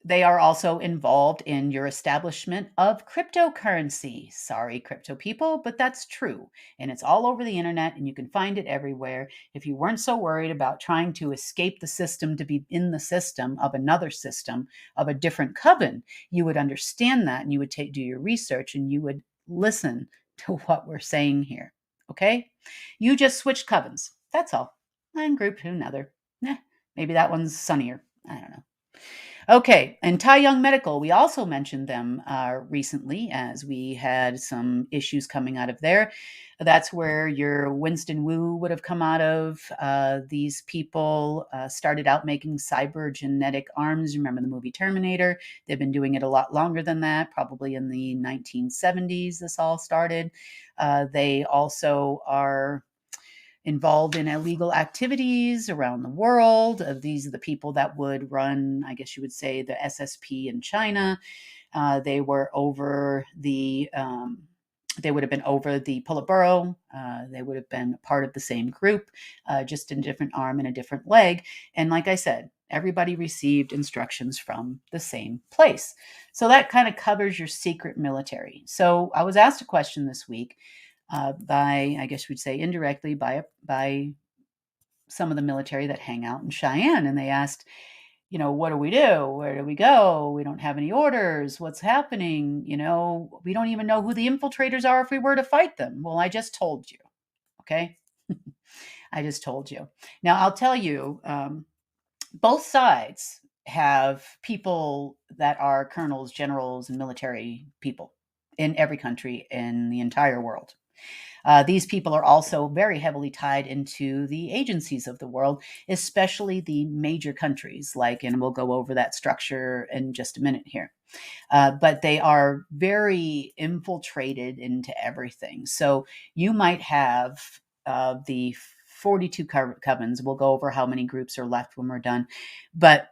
they are also involved in your establishment of cryptocurrency. Sorry, crypto people, but that's true. And it's all over the internet and you can find it everywhere. If you weren't so worried about trying to escape the system to be in the system of another system of a different coven, you would understand that and you would do your research and you would listen to what we're saying here. Okay? You just switched covens. That's all. One group to another. Maybe that one's sunnier. I don't know. Okay, and Tai Young Medical, we also mentioned them recently as we had some issues coming out of there. That's where your Winston Wu would have come out of. These people started out making cybergenetic arms. Remember the movie Terminator? They've been doing it a lot longer than that, probably in the 1970s. This all started. They also are involved in illegal activities around the world. These are the people that would run, I guess you would say, the SSP in China. They were over the. They would have been over the Politburo. They would have been part of the same group, just in a different arm and a different leg. And like I said, everybody received instructions from the same place. So that kind of covers your secret military. So I was asked a question this week by, I guess we'd say indirectly, by some of the military that hang out in Cheyenne, and they asked, what do we do? Where do we go? We don't have any orders. What's happening? We don't even know who the infiltrators are if we were to fight them. Well, I just told you. Okay. I just told you. Now, I'll tell you, both sides have people that are colonels, generals, and military people in every country in the entire world. These people are also very heavily tied into the agencies of the world, especially the major countries, and we'll go over that structure in just a minute here. But they are very infiltrated into everything. So you might have the 42 covens. We'll go over how many groups are left when we're done. But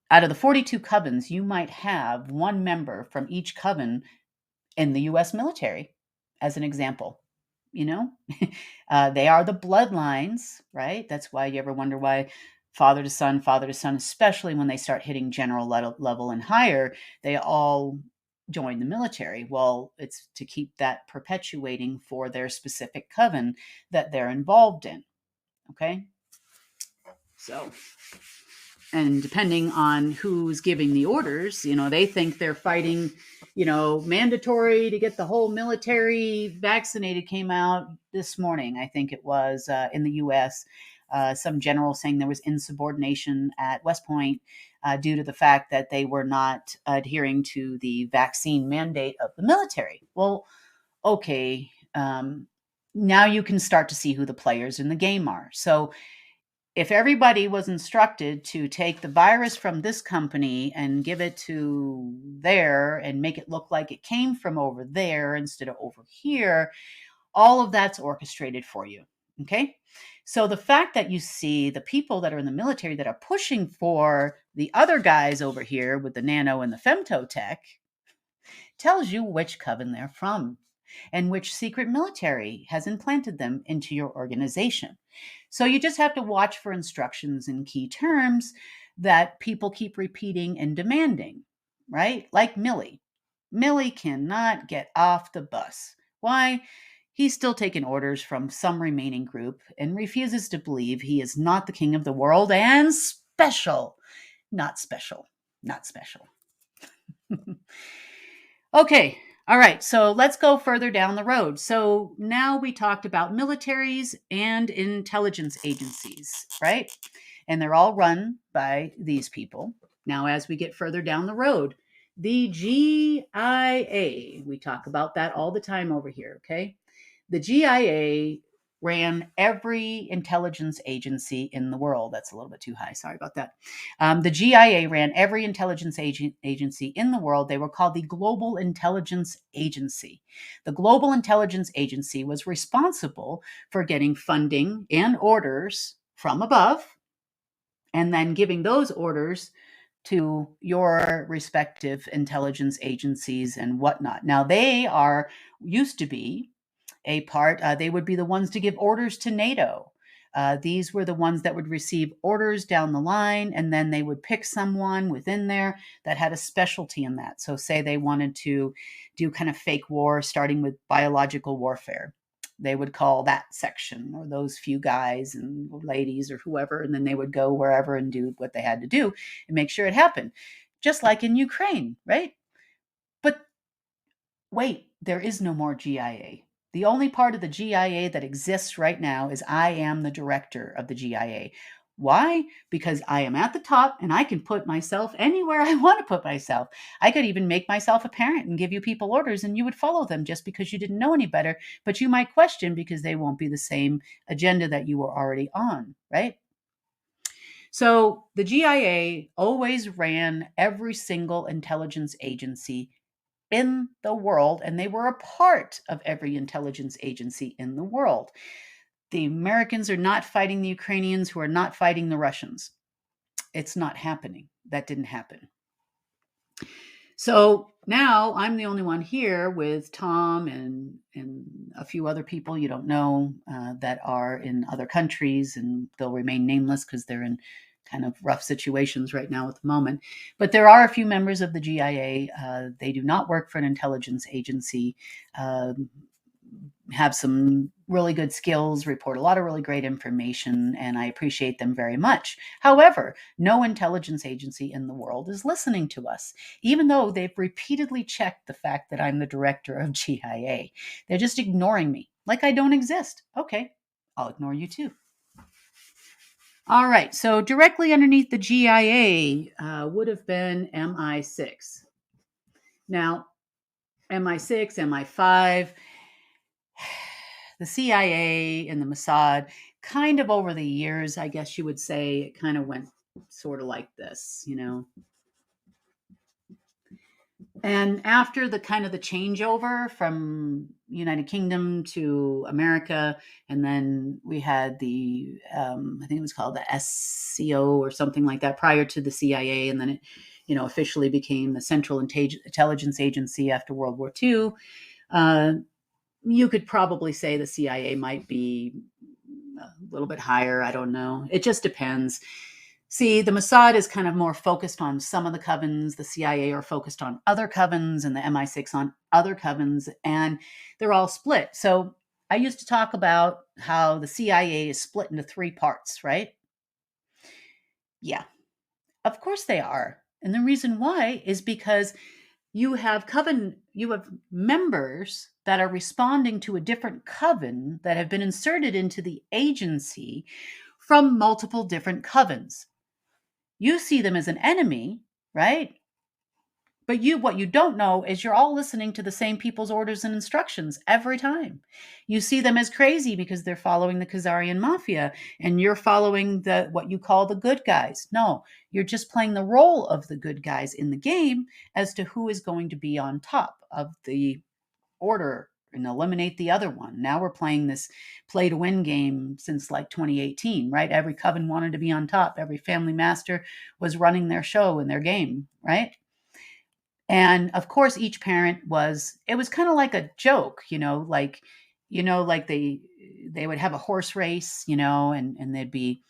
out of the 42 covens, you might have one member from each coven in the U.S. military, as an example. They are the bloodlines, right? That's why you ever wonder why father to son, especially when they start hitting general level and higher, they all join the military. Well, it's to keep that perpetuating for their specific coven that they're involved in. Okay. So, and depending on who's giving the orders, they think they're fighting, mandatory to get the whole military vaccinated. Came out this morning, I think it was, in the US. Some general saying there was insubordination at West Point due to the fact that they were not adhering to the vaccine mandate of the military. Well, okay. Now you can start to see who the players in the game are. So if everybody was instructed to take the virus from this company and give it to there and make it look like it came from over there instead of over here, all of that's orchestrated for you. Okay. So the fact that you see the people that are in the military that are pushing for the other guys over here with the nano and the femto tech tells you which coven they're from and which secret military has implanted them into your organization. So you just have to watch for instructions and key terms that people keep repeating and demanding, right? Like Millie. Millie cannot get off the bus. Why? He's still taking orders from some remaining group and refuses to believe he is not the king of the world and special. Not special. Not special. Okay. All right. So let's go further down the road. So now we talked about militaries and intelligence agencies, right? And they're all run by these people. Now, as we get further down the road, the GIA, we talk about that all the time over here, okay? The GIA ran every intelligence agency in the world. That's a little bit too high. Sorry about that. The GIA ran every intelligence agency in the world. They were called the Global Intelligence Agency. The Global Intelligence Agency was responsible for getting funding and orders from above, and then giving those orders to your respective intelligence agencies and whatnot. Now, they used to be a part, they would be the ones to give orders to NATO. These were the ones that would receive orders down the line, and then they would pick someone within there that had a specialty in that. So say they wanted to do kind of fake war, starting with biological warfare. They would call that section, or those few guys and ladies or whoever, and then they would go wherever and do what they had to do and make sure it happened. Just like in Ukraine, right? But wait, there is no more GIA. The only part of the GIA that exists right now is I am the director of the GIA. Why? Because I am at the top and I can put myself anywhere I want to put myself. I could even make myself a parent and give you people orders and you would follow them just because you didn't know any better, but you might question because they won't be the same agenda that you were already on, right? So the GIA always ran every single intelligence agency in the world, and they were a part of every intelligence agency in the world. The Americans are not fighting the Ukrainians, who are not fighting the Russians. It's not happening. That didn't happen. So now I'm the only one here with Tom and a few other people you don't know that are in other countries, and they'll remain nameless because they're in kind of rough situations right now at the moment. But there are a few members of the GIA. They do not work for an intelligence agency. Have some really good skills, report a lot of really great information, and I appreciate them very much. However, no intelligence agency in the world is listening to us, even though they've repeatedly checked the fact that I'm the director of GIA. They're just ignoring me like I don't exist. Okay, I'll ignore you too. All right, so directly underneath the GIA would have been MI6. Now, MI6, MI5, the CIA and the Mossad, kind of over the years, I guess you would say, it kind of went sort of like this, you know. And after the kind of the changeover from United Kingdom to America, and then we had the, I think it was called the SCO or something like that prior to the CIA, and then it, you know, officially became the Central Intelligence Agency after World War II. You could probably say the CIA might be a little bit higher. I don't know. It just depends. See, the Mossad is kind of more focused on some of the covens. The CIA are focused on other covens, and the MI6 on other covens, and they're all split. So I used to talk about how the CIA is split into three parts, right? Yeah, of course they are. And the reason why is because you have members that are responding to a different coven that have been inserted into the agency from multiple different covens. You see them as an enemy, right? But what you don't know is you're all listening to the same people's orders and instructions every time. You see them as crazy because they're following the Khazarian mafia and you're following what you call the good guys. No, you're just playing the role of the good guys in the game as to who is going to be on top of the order and eliminate the other one. Now we're playing this play to win game since like 2018, right? Every coven wanted to be on top. Every family master was running their show and their game, right? And of course, each parent it was kind of like a joke, like, like they would have a horse race, and there'd be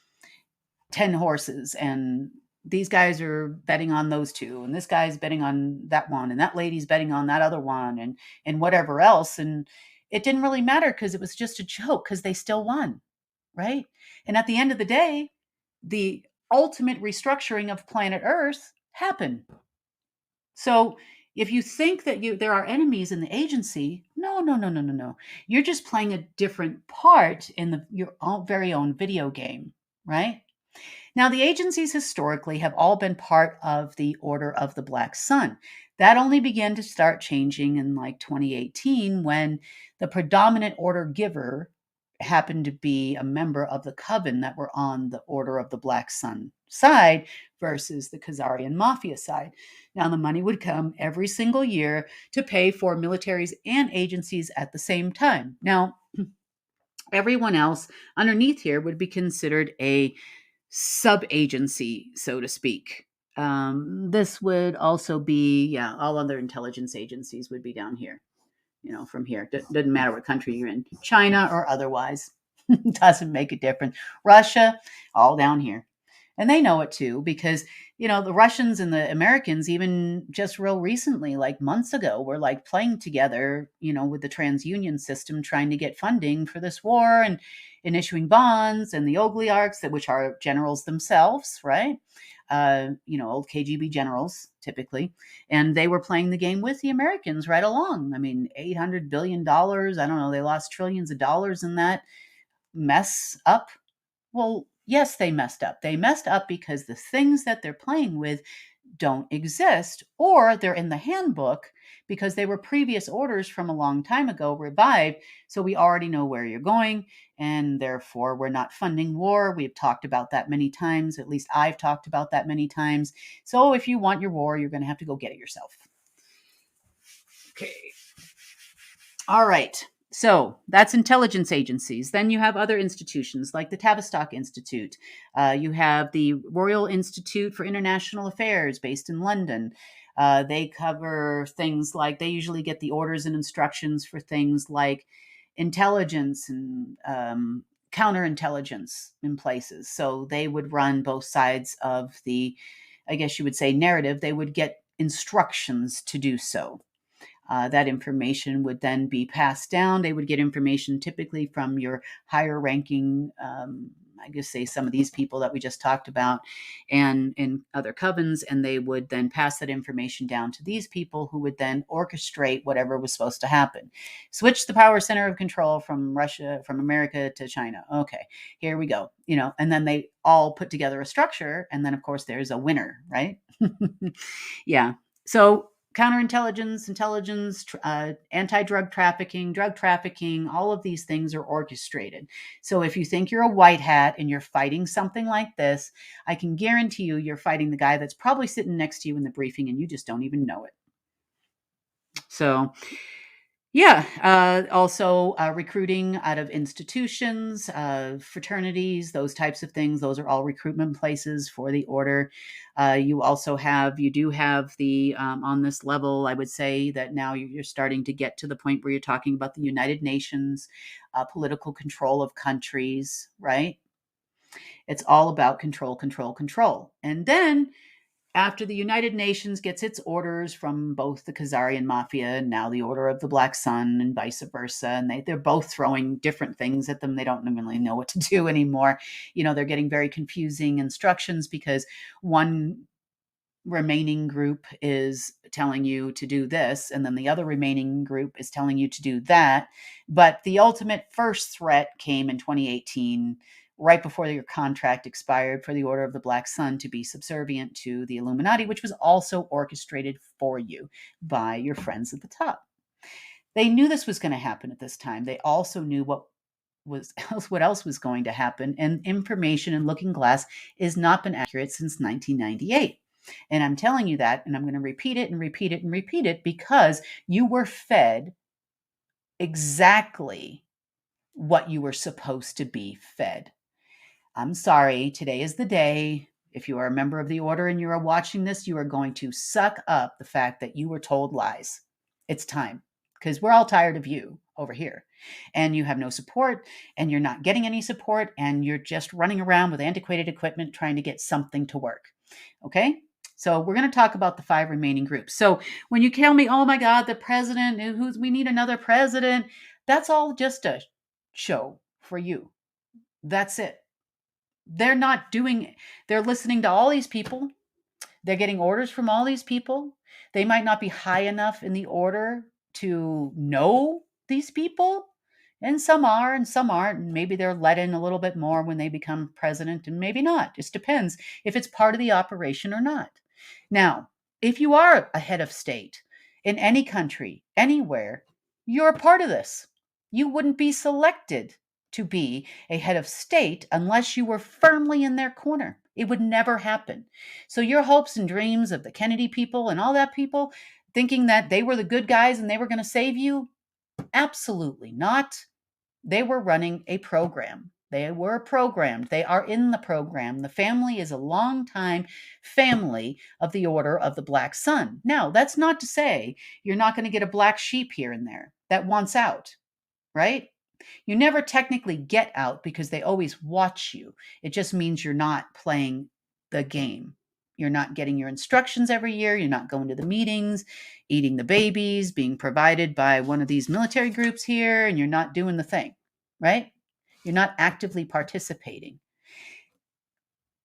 10 horses, and these guys are betting on those two, and this guy's betting on that one, and that lady's betting on that other one, and whatever else. And it didn't really matter because it was just a joke because they still won, right? And at the end of the day, the ultimate restructuring of planet Earth happened. So if you think that there are enemies in the agency, no, no, no, no, no, no. You're just playing a different part in your very own video game, right? Now, the agencies historically have all been part of the Order of the Black Sun. That only began to start changing in like 2018 when the predominant order giver happened to be a member of the coven that were on the Order of the Black Sun side versus the Khazarian Mafia side. Now, the money would come every single year to pay for militaries and agencies at the same time. Now, everyone else underneath here would be considered a sub-agency, so to speak. This would also be, all other intelligence agencies would be down here, from here. Doesn't matter what country you're in, China or otherwise. Doesn't make a difference. Russia, all down here. And they know it too, because, the Russians and the Americans, even just real recently, like months ago, were like playing together, with the TransUnion system, trying to get funding for this war and issuing bonds, and the oligarchs, which are generals themselves, right? Old KGB generals, typically. And they were playing the game with the Americans right along. I mean, $800 billion. I don't know. They lost trillions of dollars in that mess up. Well, Yes, they messed up. They messed up because the things that they're playing with don't exist, or they're in the handbook because they were previous orders from a long time ago revived. So we already know where you're going, and therefore we're not funding war. We've talked about that many times. At least I've talked about that many times. So if you want your war, you're going to have to go get it yourself. Okay. All right. So that's intelligence agencies. Then you have other institutions like the Tavistock Institute. You have the Royal Institute for International Affairs based in London. They cover things like, they usually get the orders and instructions for things like intelligence and counterintelligence in places. So they would run both sides of the, I guess you would say, narrative. They would get instructions to do so. That information would then be passed down. They would get information typically from your higher ranking, I guess, say some of these people that we just talked about, and in other covens, and they would then pass that information down to these people who would then orchestrate whatever was supposed to happen. Switch the power center of control from Russia, from America to China. Okay, here we go. And then they all put together a structure, and then of course there's a winner, right? Yeah. So counterintelligence, intelligence, anti-drug trafficking, all of these things are orchestrated. So if you think you're a white hat and you're fighting something like this, I can guarantee you're fighting the guy that's probably sitting next to you in the briefing and you just don't even know it. So yeah, also recruiting out of institutions, fraternities, those types of things. Those are all recruitment places for the order. You do have the, on this level, I would say that now you're starting to get to the point where you're talking about the United Nations, political control of countries, right? It's all about control, control, control. And then after the United Nations gets its orders from both the Khazarian Mafia and now the Order of the Black Sun and vice versa, and they're both throwing different things at them. They don't really know what to do anymore. They're getting very confusing instructions because one remaining group is telling you to do this, and then the other remaining group is telling you to do that. But the ultimate first threat came in 2018, right before your contract expired, for the Order of the Black Sun to be subservient to the Illuminati, which was also orchestrated for you by your friends at the top. They knew this was going to happen at this time. They also knew what else was going to happen, and information in Looking Glass has not been accurate since 1998. And I'm telling you that, and I'm going to repeat it and repeat it and repeat it because you were fed exactly what you were supposed to be fed. I'm sorry, today is the day. If you are a member of the order and you are watching this, you are going to suck up the fact that you were told lies. It's time, because we're all tired of you over here. And you have no support, and you're not getting any support, and you're just running around with antiquated equipment trying to get something to work. Okay? So we're going to talk about the 5 remaining groups. So when you tell me, oh my God, the president, we need another president, that's all just a show for you. That's it. They're listening to all these people. They're getting orders from all these people. They might not be high enough in the order to know these people. And some are and some aren't. And maybe they're let in a little bit more when they become president, and maybe not. Just depends if it's part of the operation or not. Now, if you are a head of state in any country, anywhere, you're a part of this. You wouldn't be selected to be a head of state unless you were firmly in their corner. It would never happen. So your hopes and dreams of the Kennedy people and all that people thinking that they were the good guys and they were going to save you, absolutely not. They were running a program. They were programmed. They are in the program. The family is a long-time family of the Order of the Black Sun. Now, that's not to say you're not going to get a black sheep here and there that wants out, right? You never technically get out because they always watch you. It just means you're not playing the game. You're not getting your instructions every year. You're not going to the meetings, eating the babies, being provided by one of these military groups here, and you're not doing the thing, right? You're not actively participating.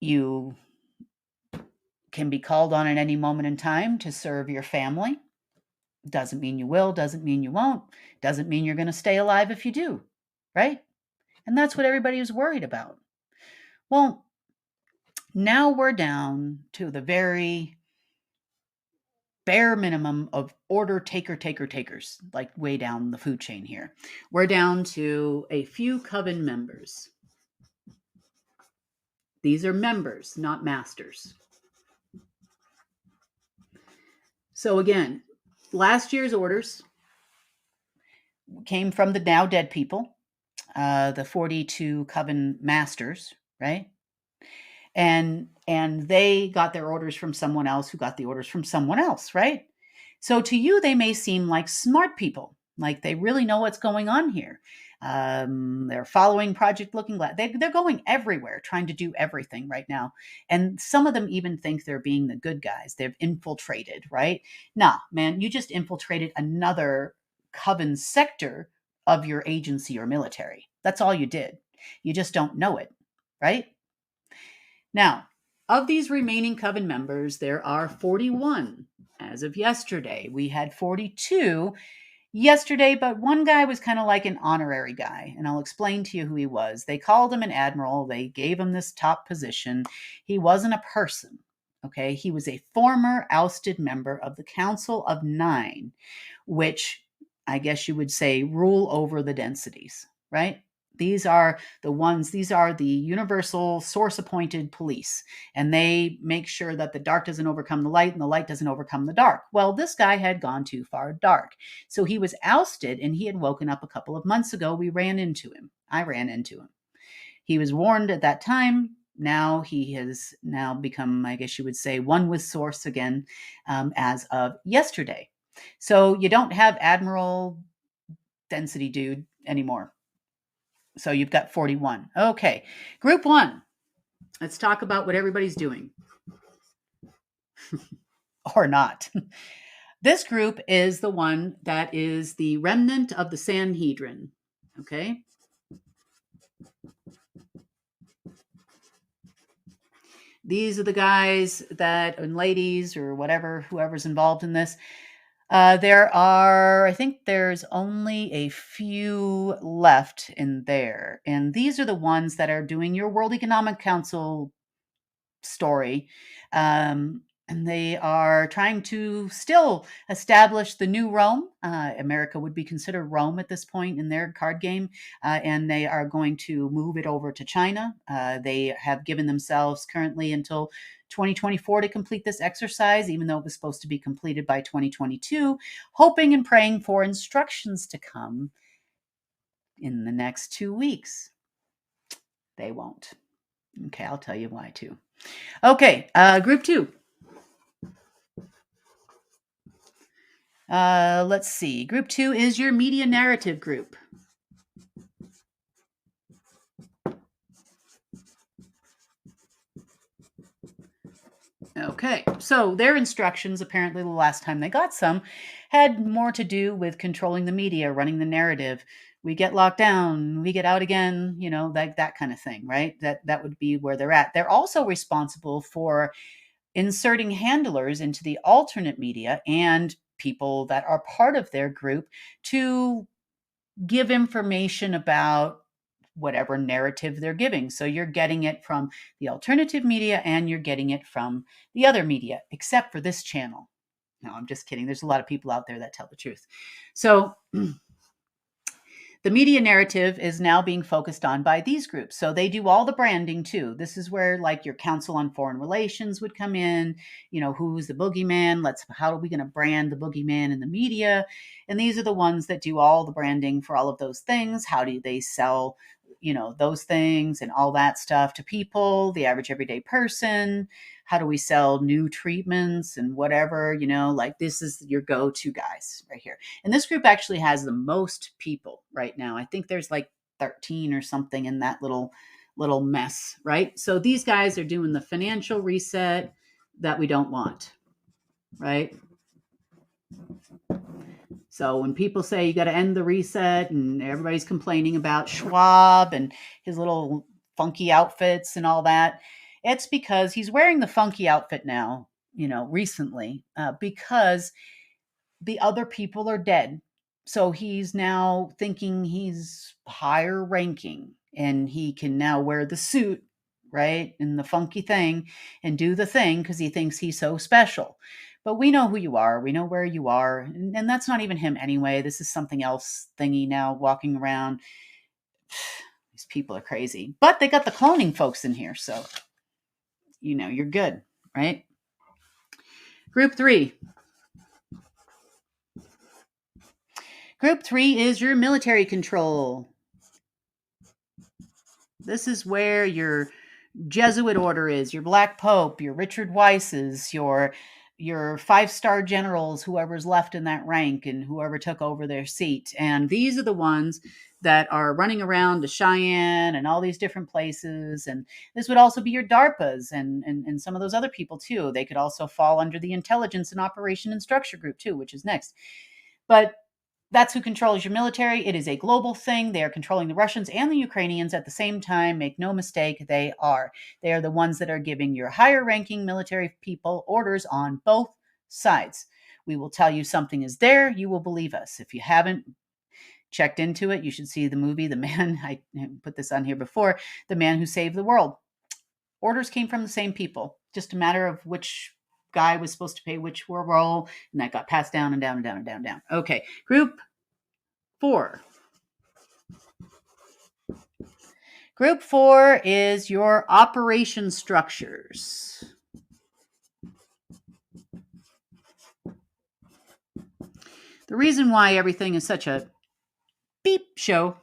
You can be called on at any moment in time to serve your family. Doesn't mean you will, doesn't mean you won't, doesn't mean you're going to stay alive if you do, right? And that's what everybody was worried about. Well, now we're down to the very bare minimum of order takers, like way down the food chain here. We're down to a few coven members. These are members, not masters. So again, last year's orders came from the now dead people, the 42 coven masters, right? And they got their orders from someone else who got the orders from someone else, right? So to you they may seem like smart people, like they really know what's going on here. They're following Project Looking Glass. They're going everywhere trying to do everything right now, and some of them even think they're being the good guys. They've infiltrated, right? Nah, man, you just infiltrated another coven sector of your agency or military. That's all you did. You just don't know it, right? Now, of these remaining coven members, there are 41 as of yesterday. We had 42 yesterday, but one guy was kind of like an honorary guy, and I'll explain to you who he was. They called him an admiral, they gave him this top position. He wasn't a person, okay? He was a former ousted member of the Council of Nine, which I guess you would say rule over the densities, right? These are the ones, these are the universal source appointed police, and they make sure that the dark doesn't overcome the light and the light doesn't overcome the dark. Well, this guy had gone too far dark. So he was ousted, and he had woken up a couple of months ago. We ran into him. I ran into him. He was warned at that time. Now he has now become, I guess you would say, one with source again, as of yesterday. So you don't have Admiral Density Dude anymore. So you've got 41. Okay. Group one. Let's talk about what everybody's doing or not. This group is the one that is the remnant of the Sanhedrin. Okay. These are the guys that, and ladies or whatever, whoever's involved in this. There are, I think there's only a few left in there. And these are the ones that are doing your World Economic Council story. And they are trying to still establish the new Rome. America would be considered Rome at this point in their card game. And they are going to move it over to China. They have given themselves currently until 2024 to complete this exercise, even though it was supposed to be completed by 2022, hoping and praying for instructions to come in the next 2 weeks. They won't. Okay, I'll tell you why too. Okay, group two. Let's see. Group two is your media narrative group. Okay, so their instructions, apparently the last time they got some, had more to do with controlling the media, running the narrative. We get locked down, we get out again, like that kind of thing, right? That would be where they're at. They're also responsible for inserting handlers into the alternate media and people that are part of their group to give information about whatever narrative they're giving. So you're getting it from the alternative media and you're getting it from the other media, except for this channel. No, I'm just kidding. There's a lot of people out there that tell the truth. So the media narrative is now being focused on by these groups. So they do all the branding too. This is where like your Council on Foreign Relations would come in, who's the boogeyman? How are we going to brand the boogeyman in the media? And these are the ones that do all the branding for all of those things. How do they sell, those things and all that stuff to people, the average everyday person? How do we sell new treatments and whatever, like this is your go-to guys right here. And this group actually has the most people right now. I think there's like 13 or something in that little mess, right? So these guys are doing the financial reset that we don't want, right? So when people say you got to end the reset and everybody's complaining about Schwab and his little funky outfits and all that, it's because he's wearing the funky outfit now, recently, because the other people are dead. So he's now thinking he's higher ranking and he can now wear the suit, right? And the funky thing and do the thing because he thinks he's so special. But we know who you are. We know where you are. And that's not even him anyway. This is something else thingy now walking around. These people are crazy. But they got the cloning folks in here. So, you're good, right? Group 3. Group 3 is your military control. This is where your Jesuit order is, your Black Pope, your Richard Weisses, your 5-star generals, whoever's left in that rank and whoever took over their seat. And these are the ones that are running around to Cheyenne and all these different places. And this would also be your DARPAs and some of those other people too. They could also fall under the intelligence and operation and structure group too, which is next. But that's who controls your military. It is a global thing. They are controlling the Russians and the Ukrainians at the same time. Make no mistake, they are. They are the ones that are giving your higher ranking military people orders on both sides. We will tell you something is there. You will believe us. If you haven't checked into it, you should see the movie, The Man, I put this on here before, The Man Who Saved the World. Orders came from the same people. Just a matter of which guy was supposed to pay which role, and that got passed down and down and down and down and down. Okay, Group 4. Group 4 is your operation structures. The reason why everything is such a beep show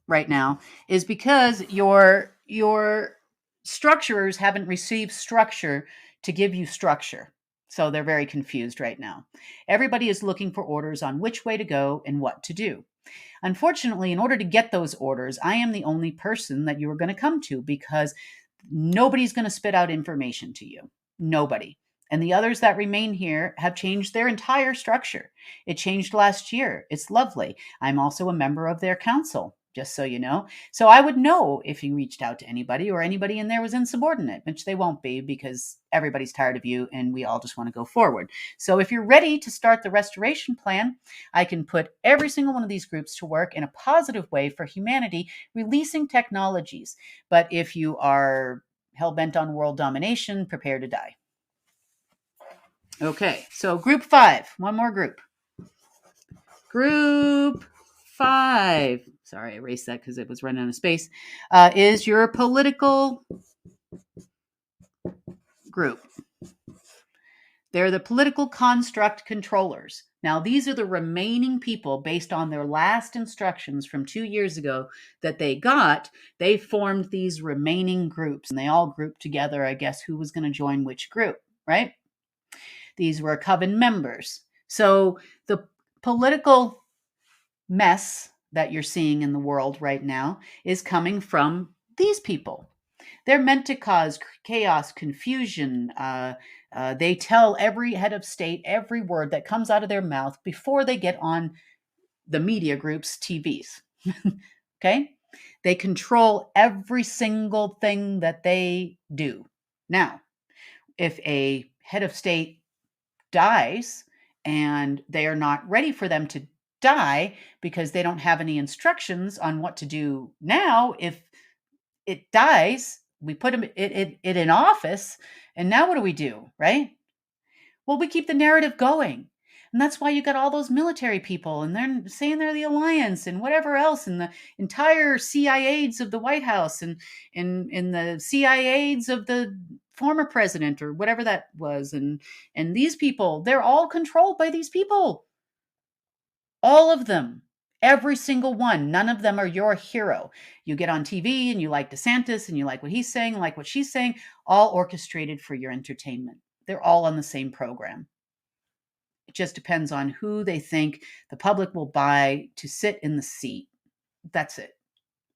right now is because your structurers haven't received structure to give you structure. So they're very confused right now. Everybody is looking for orders on which way to go and what to do. Unfortunately, in order to get those orders, I am the only person that you are going to come to because nobody's going to spit out information to you. Nobody. And the others that remain here have changed their entire structure. It changed last year. It's lovely. I'm also a member of their council, just so you know. So I would know if you reached out to anybody or anybody in there was insubordinate, which they won't be because everybody's tired of you and we all just want to go forward. So if you're ready to start the restoration plan, I can put every single one of these groups to work in a positive way for humanity, releasing technologies. But if you are hell-bent on world domination, prepare to die. Okay, so Group 5, one more group. Group 5, sorry, I erased that because it was running out of space, is your political group. They're the political construct controllers. Now, these are the remaining people based on their last instructions from 2 years ago that they got. They formed these remaining groups, and they all grouped together, I guess, who was going to join which group, right? These were Coven members. So the political mess that you're seeing in the world right now is coming from these people. They're meant to cause chaos, confusion. They tell every head of state every word that comes out of their mouth before they get on the media groups' TVs. Okay? They control every single thing that they do. Now, if a head of state dies and they are not ready for them to die because they don't have any instructions on what to do now, if it dies, we put it in office, and now what do we do, right? Well, we keep the narrative going. And that's why you got all those military people, and they're saying they're the alliance and whatever else, and the entire CIAs of the White House and the CIAs of the former president or whatever that was. And these people, they're all controlled by these people. All of them. Every single one. None of them are your hero. You get on TV and you like DeSantis and you like what he's saying, like what she's saying, all orchestrated for your entertainment. They're all on the same program. It just depends on who they think the public will buy to sit in the seat. That's it,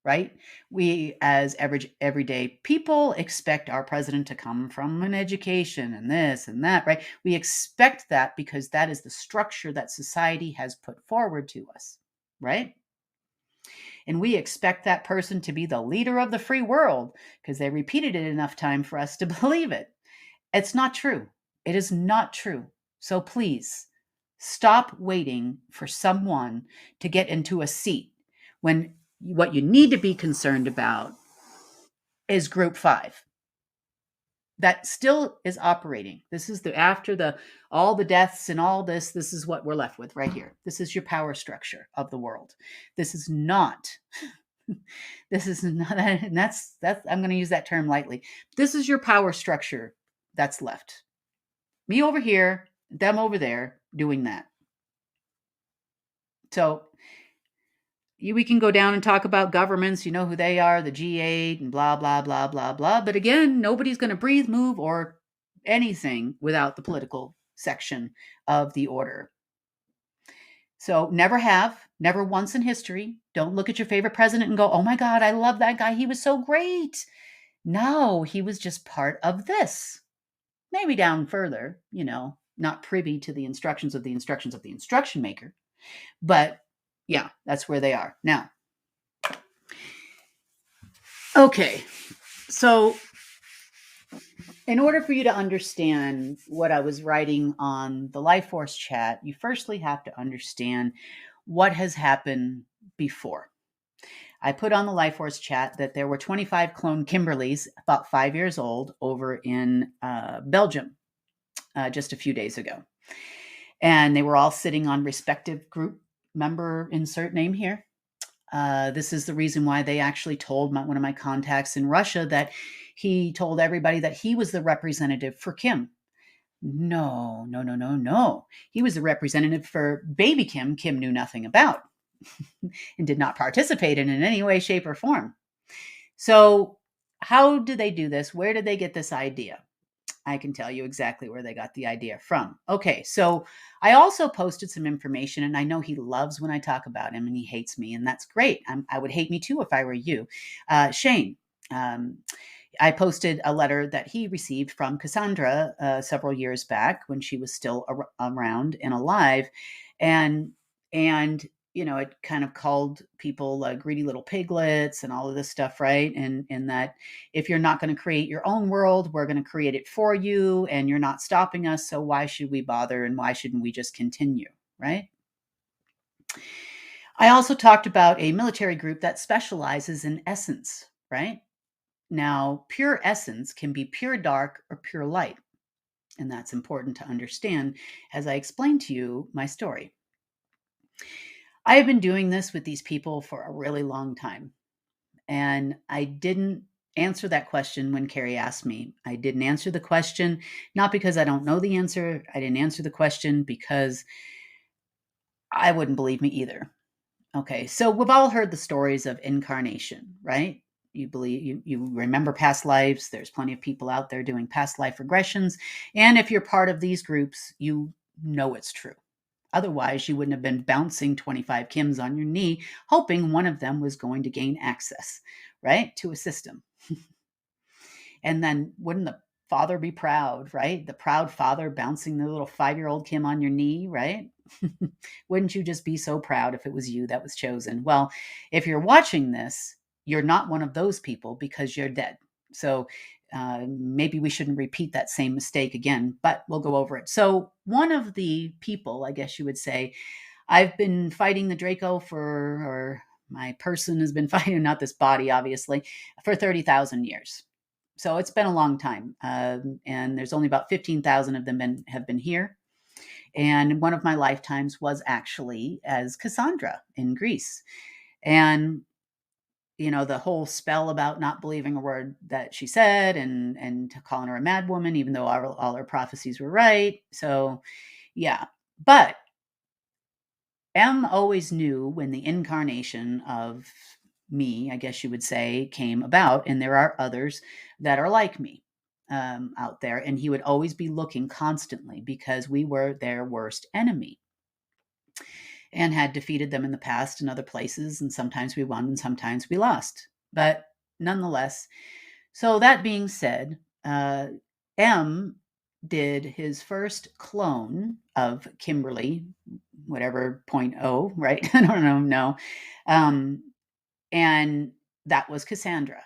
right? We, as everyday people, expect our president to come from an education and this and that, right? We expect that because that is the structure that society has put forward to us, right? And we expect that person to be the leader of the free world because they repeated it enough time for us to believe it. It's not true. It is not true. So please, stop waiting for someone to get into a seat when what you need to be concerned about is group 5. That still is operating. This is the after the all the deaths and all this is what we're left with right here. This is your power structure of the world. This is not this is not and that's I'm going to use that term lightly. This is your power structure that's left. Me over here, them over there doing that. So we can go down and talk about governments, you know who they are, the G8 and blah, blah, blah, blah, blah. But again, nobody's going to breathe, move, or anything without the political section of the order. So never have, never once in history. Don't look at your favorite president and go, oh my God, I love that guy. He was so great. No, he was just part of this. Maybe down further, not privy to the instructions of the instruction maker. But yeah, that's where they are. Now, okay, so in order for you to understand what I was writing on the Life Force chat, you firstly have to understand what has happened before. I put on the Life Force chat that there were 25 clone Kimberleys, about 5 years old, over in Belgium just a few days ago. And they were all sitting on respective group member insert name here. This is the reason why they actually told one of my contacts in Russia that he told everybody that he was the representative for Kim. No, no, no, no, no. He was the representative for baby Kim. Kim knew nothing about and did not participate in any way, shape, or form. So how did they do this? Where did they get this idea? I can tell you exactly where they got the idea from. Okay, so I also posted some information, and I know he loves when I talk about him, and he hates me, and that's great. I would hate me too if I were you. Shane, I posted a letter that he received from Cassandra several years back when she was still around and alive, and it kind of called people greedy little piglets and all of this stuff, right? And that if you're not going to create your own world, we're going to create it for you, and you're not stopping us. So why should we bother? And why shouldn't we just continue, right? I also talked about a military group that specializes in essence, right? Now, pure essence can be pure dark or pure light. And that's important to understand as I explain to you my story. I have been doing this with these people for a really long time. And I didn't answer that question when Carrie asked me. I didn't answer the question, not because I don't know the answer. I didn't answer the question because I wouldn't believe me either. Okay, so we've all heard the stories of incarnation, right? You believe you remember past lives. There's plenty of people out there doing past life regressions. And if you're part of these groups, you know it's true. Otherwise, you wouldn't have been bouncing 25 Kims on your knee, hoping one of them was going to gain access, right, to a system. And then wouldn't the father be proud, right? The proud father bouncing the little 5-year-old Kim on your knee, right? Wouldn't you just be so proud if it was you that was chosen? Well, if you're watching this, you're not one of those people because you're dead. So maybe we shouldn't repeat that same mistake again, but we'll go over it. So one of the people, I guess you would say, I've been fighting the Draco or my person has been fighting, not this body, obviously, for 30,000 years. So it's been a long time. And there's only about 15,000 of them have been here. And one of my lifetimes was actually as Cassandra in Greece. And the whole spell about not believing a word that she said and calling her a mad woman, even though all her prophecies were right. So, yeah. But M always knew when the incarnation of me, I guess you would say, came about. And there are others that are like me out there. And he would always be looking constantly because we were their worst enemy and had defeated them in the past in other places. And sometimes we won and sometimes we lost. But nonetheless, so that being said, M did his first clone of Kimberly, whatever 0.0, right? I don't know. And that was Cassandra.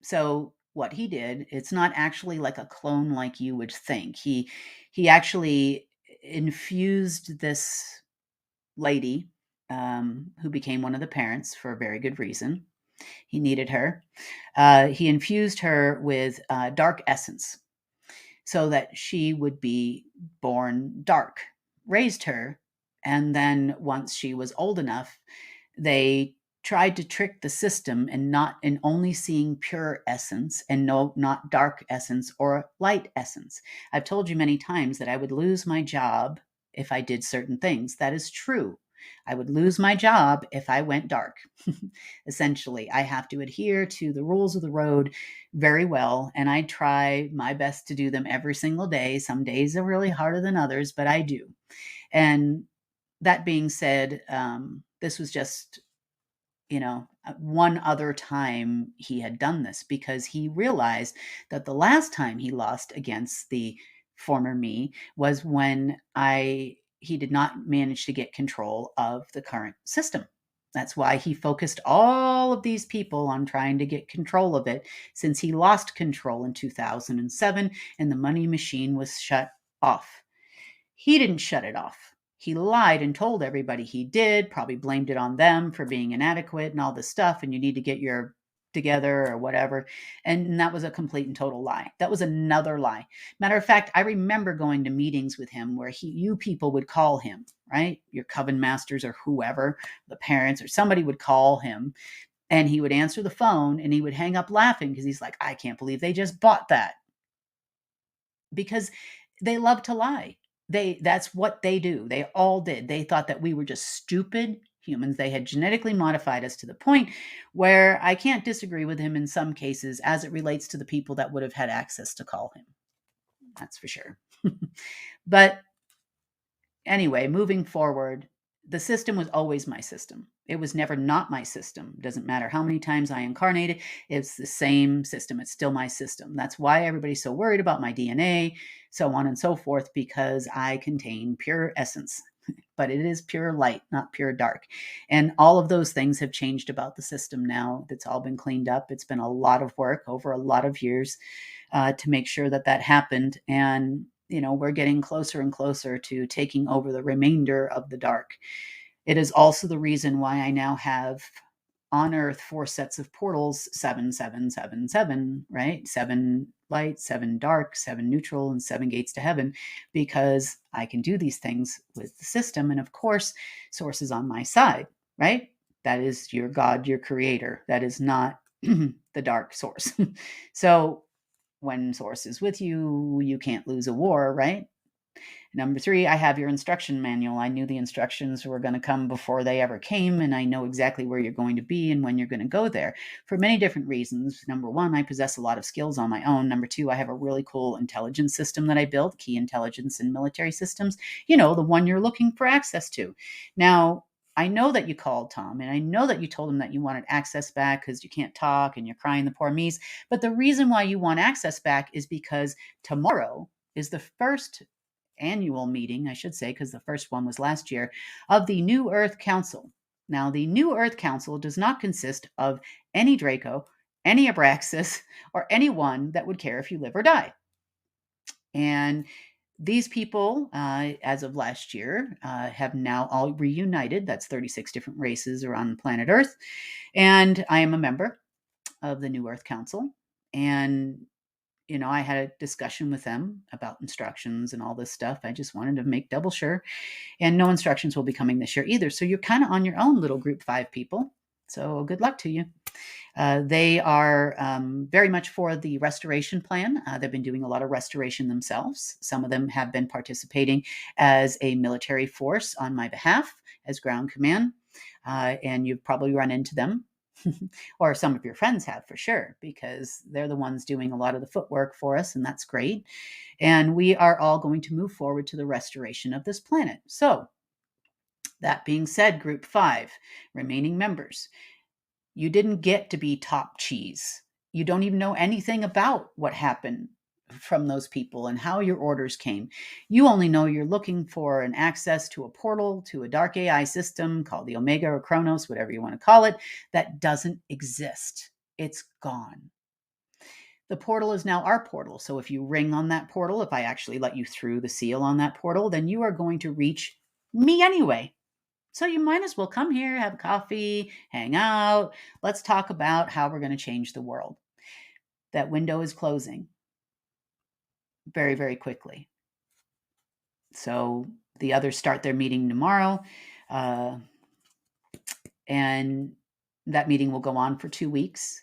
So what he did, it's not actually like a clone like you would think. He actually infused this lady who became one of the parents for a very good reason. He needed her. He infused her with dark essence so that she would be born dark, raised her, and then once she was old enough, they tried to trick the system and not in only seeing pure essence and no not dark essence or light essence. I've told you many times that I would lose my job if I did certain things. That is true. I would lose my job if I went dark. Essentially, I have to adhere to the rules of the road very well, and I try my best to do them every single day. Some days are really harder than others, but I do. And that being said, this was just, one other time he had done this because he realized that the last time he lost against the former me was when he did not manage to get control of the current system. That's why he focused all of these people on trying to get control of it, since he lost control in 2007 and the money machine was shut off. He didn't shut it off. He lied and told everybody he did, probably blamed it on them for being inadequate and all this stuff, and you need to get your together or whatever. And that was a complete and total lie. That was another lie. Matter of fact, I remember going to meetings with him where you people would call him, right? Your coven masters or whoever, the parents or somebody would call him, and he would answer the phone and he would hang up laughing because he's like, I can't believe they just bought that. Because they love to lie. That's what they do. They all did. They thought that we were just stupid humans. They had genetically modified us to the point where I can't disagree with him in some cases as it relates to the people that would have had access to call him. That's for sure. But anyway, moving forward, the system was always my system. It was never not my system. It doesn't matter how many times I incarnated, it's the same system. It's still my system. That's why everybody's so worried about my DNA, so on and so forth, because I contain pure essence. But it is pure light, not pure dark. And all of those things have changed about the system now. It's all been cleaned up. It's been a lot of work over a lot of years to make sure that that happened. And we're getting closer and closer to taking over the remainder of the dark. It is also the reason why I now have on Earth 4 sets of portals, 7, 7, 7, 7, right? 7 light, 7 dark, 7 neutral, and 7 gates to heaven, because I can do these things with the system. And of course, Source is on my side, right? That is your God, your creator. That is not the dark source. So when Source is with you, you can't lose a war, right? Number 3, I have your instruction manual. I knew the instructions were going to come before they ever came, and I know exactly where you're going to be and when you're going to go there for many different reasons. Number 1, I possess a lot of skills on my own. Number 2, I have a really cool intelligence system that I built, key intelligence and military systems, the one you're looking for access to. Now, I know that you called Tom, and I know that you told him that you wanted access back because you can't talk and you're crying the poor me's. But the reason why you want access back is because tomorrow is the first annual meeting, I should say, because the first one was last year, of the New Earth Council. Now, the New Earth Council does not consist of any Draco, any Abraxas, or anyone that would care if you live or die. And these people, as of last year, have now all reunited. That's 36 different races around planet Earth. And I am a member of the New Earth Council. And I had a discussion with them about instructions and all this stuff. I just wanted to make double sure. And no instructions will be coming this year either. So you're kind of on your own, little group 5 people. So good luck to you. They are very much for the restoration plan. They've been doing a lot of restoration themselves. Some of them have been participating as a military force on my behalf as ground command. And you've probably run into them. Or some of your friends have for sure, because they're the ones doing a lot of the footwork for us, and that's great. And we are all going to move forward to the restoration of this planet. So, that being said, Group 5, remaining members, you didn't get to be top cheese. You don't even know anything about what happened from those people and how your orders came. You only know you're looking for an access to a portal to a dark AI system called the Omega or Chronos, whatever you want to call it, that doesn't exist. It's gone. The portal is now our portal. So if you ring on that portal, if I actually let you through the seal on that portal, then you are going to reach me anyway. So you might as well come here, have a coffee, hang out. Let's talk about how we're going to change the world. That window is closing very, very quickly. So the others start their meeting tomorrow, uh, and that meeting will go on for 2 weeks.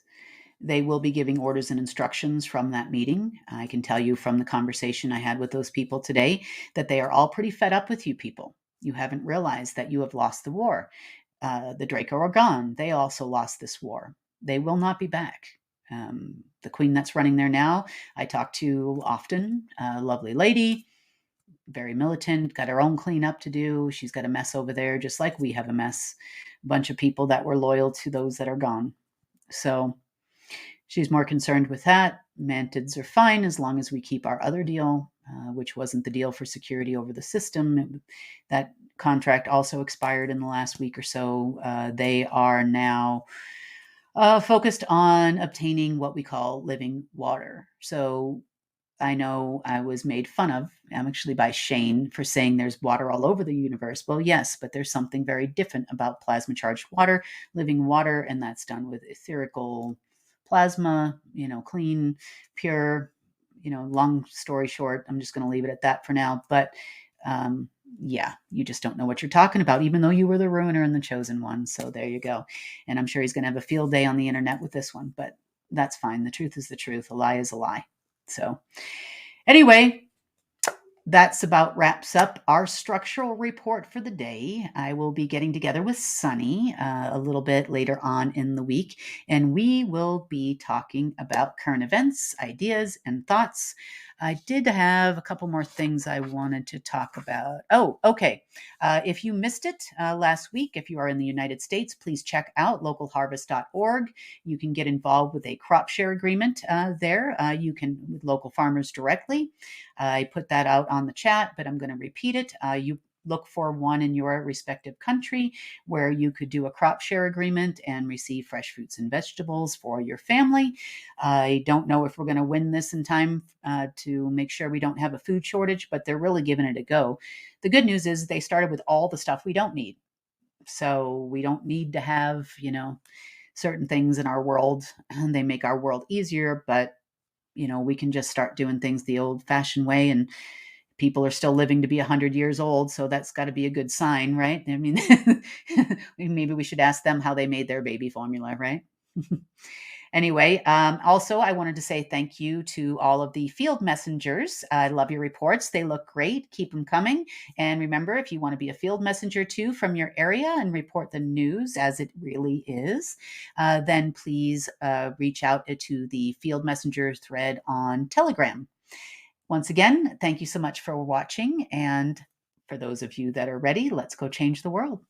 They will be giving orders and instructions from that meeting. I can tell you from the conversation I had with those people today that they are all pretty fed up with you people. You haven't realized that you have lost the war. The Draco are gone. They also lost this war. They will not be back. The queen that's running there now, I talk to often, a lovely lady, very militant, got her own cleanup to do. She's got a mess over there, just like we have a mess. A bunch of people that were loyal to those that are gone. So she's more concerned with that. Mantids are fine as long as we keep our other deal, which wasn't the deal for security over the system. That contract also expired in the last week or so. They are now focused on obtaining what we call living water. So I know I was made fun of, actually by Shane, for saying there's water all over the universe. Well, yes, but there's something very different about plasma charged water, living water, and that's done with etherical plasma, clean, pure, long story short, I'm just going to leave it at that for now. But yeah, you just don't know what you're talking about, even though you were the ruiner and the chosen one. So there you go. And I'm sure he's going to have a field day on the internet with this one, but that's fine. The truth is the truth. A lie is a lie. So anyway, that's about wraps up our structural report for the day. I will be getting together with Sunny a little bit later on in the week, and we will be talking about current events, ideas, and thoughts. I did have a couple more things I wanted to talk about. Oh, okay. If you missed it last week, if you are in the United States, please check out localharvest.org. You can get involved with a crop share agreement there. You can with local farmers directly. I put that out on the chat, but I'm going to repeat it. You look for one in your respective country where you could do a crop share agreement and receive fresh fruits and vegetables for your family. I don't know if we're going to win this in time to make sure we don't have a food shortage, but they're really giving it a go. The good news is they started with all the stuff we don't need. So we don't need to have, certain things in our world, and they make our world easier, but we can just start doing things the old fashioned way, and people are still living to be 100 years old. So that's got to be a good sign, right? I mean, maybe we should ask them how they made their baby formula, right? Anyway, also, I wanted to say thank you to all of the field messengers. I love your reports. They look great. Keep them coming. And remember, if you want to be a field messenger too from your area and report the news as it really is, then please reach out to the field messenger thread on Telegram. Once again, thank you so much for watching. And for those of you that are ready, let's go change the world.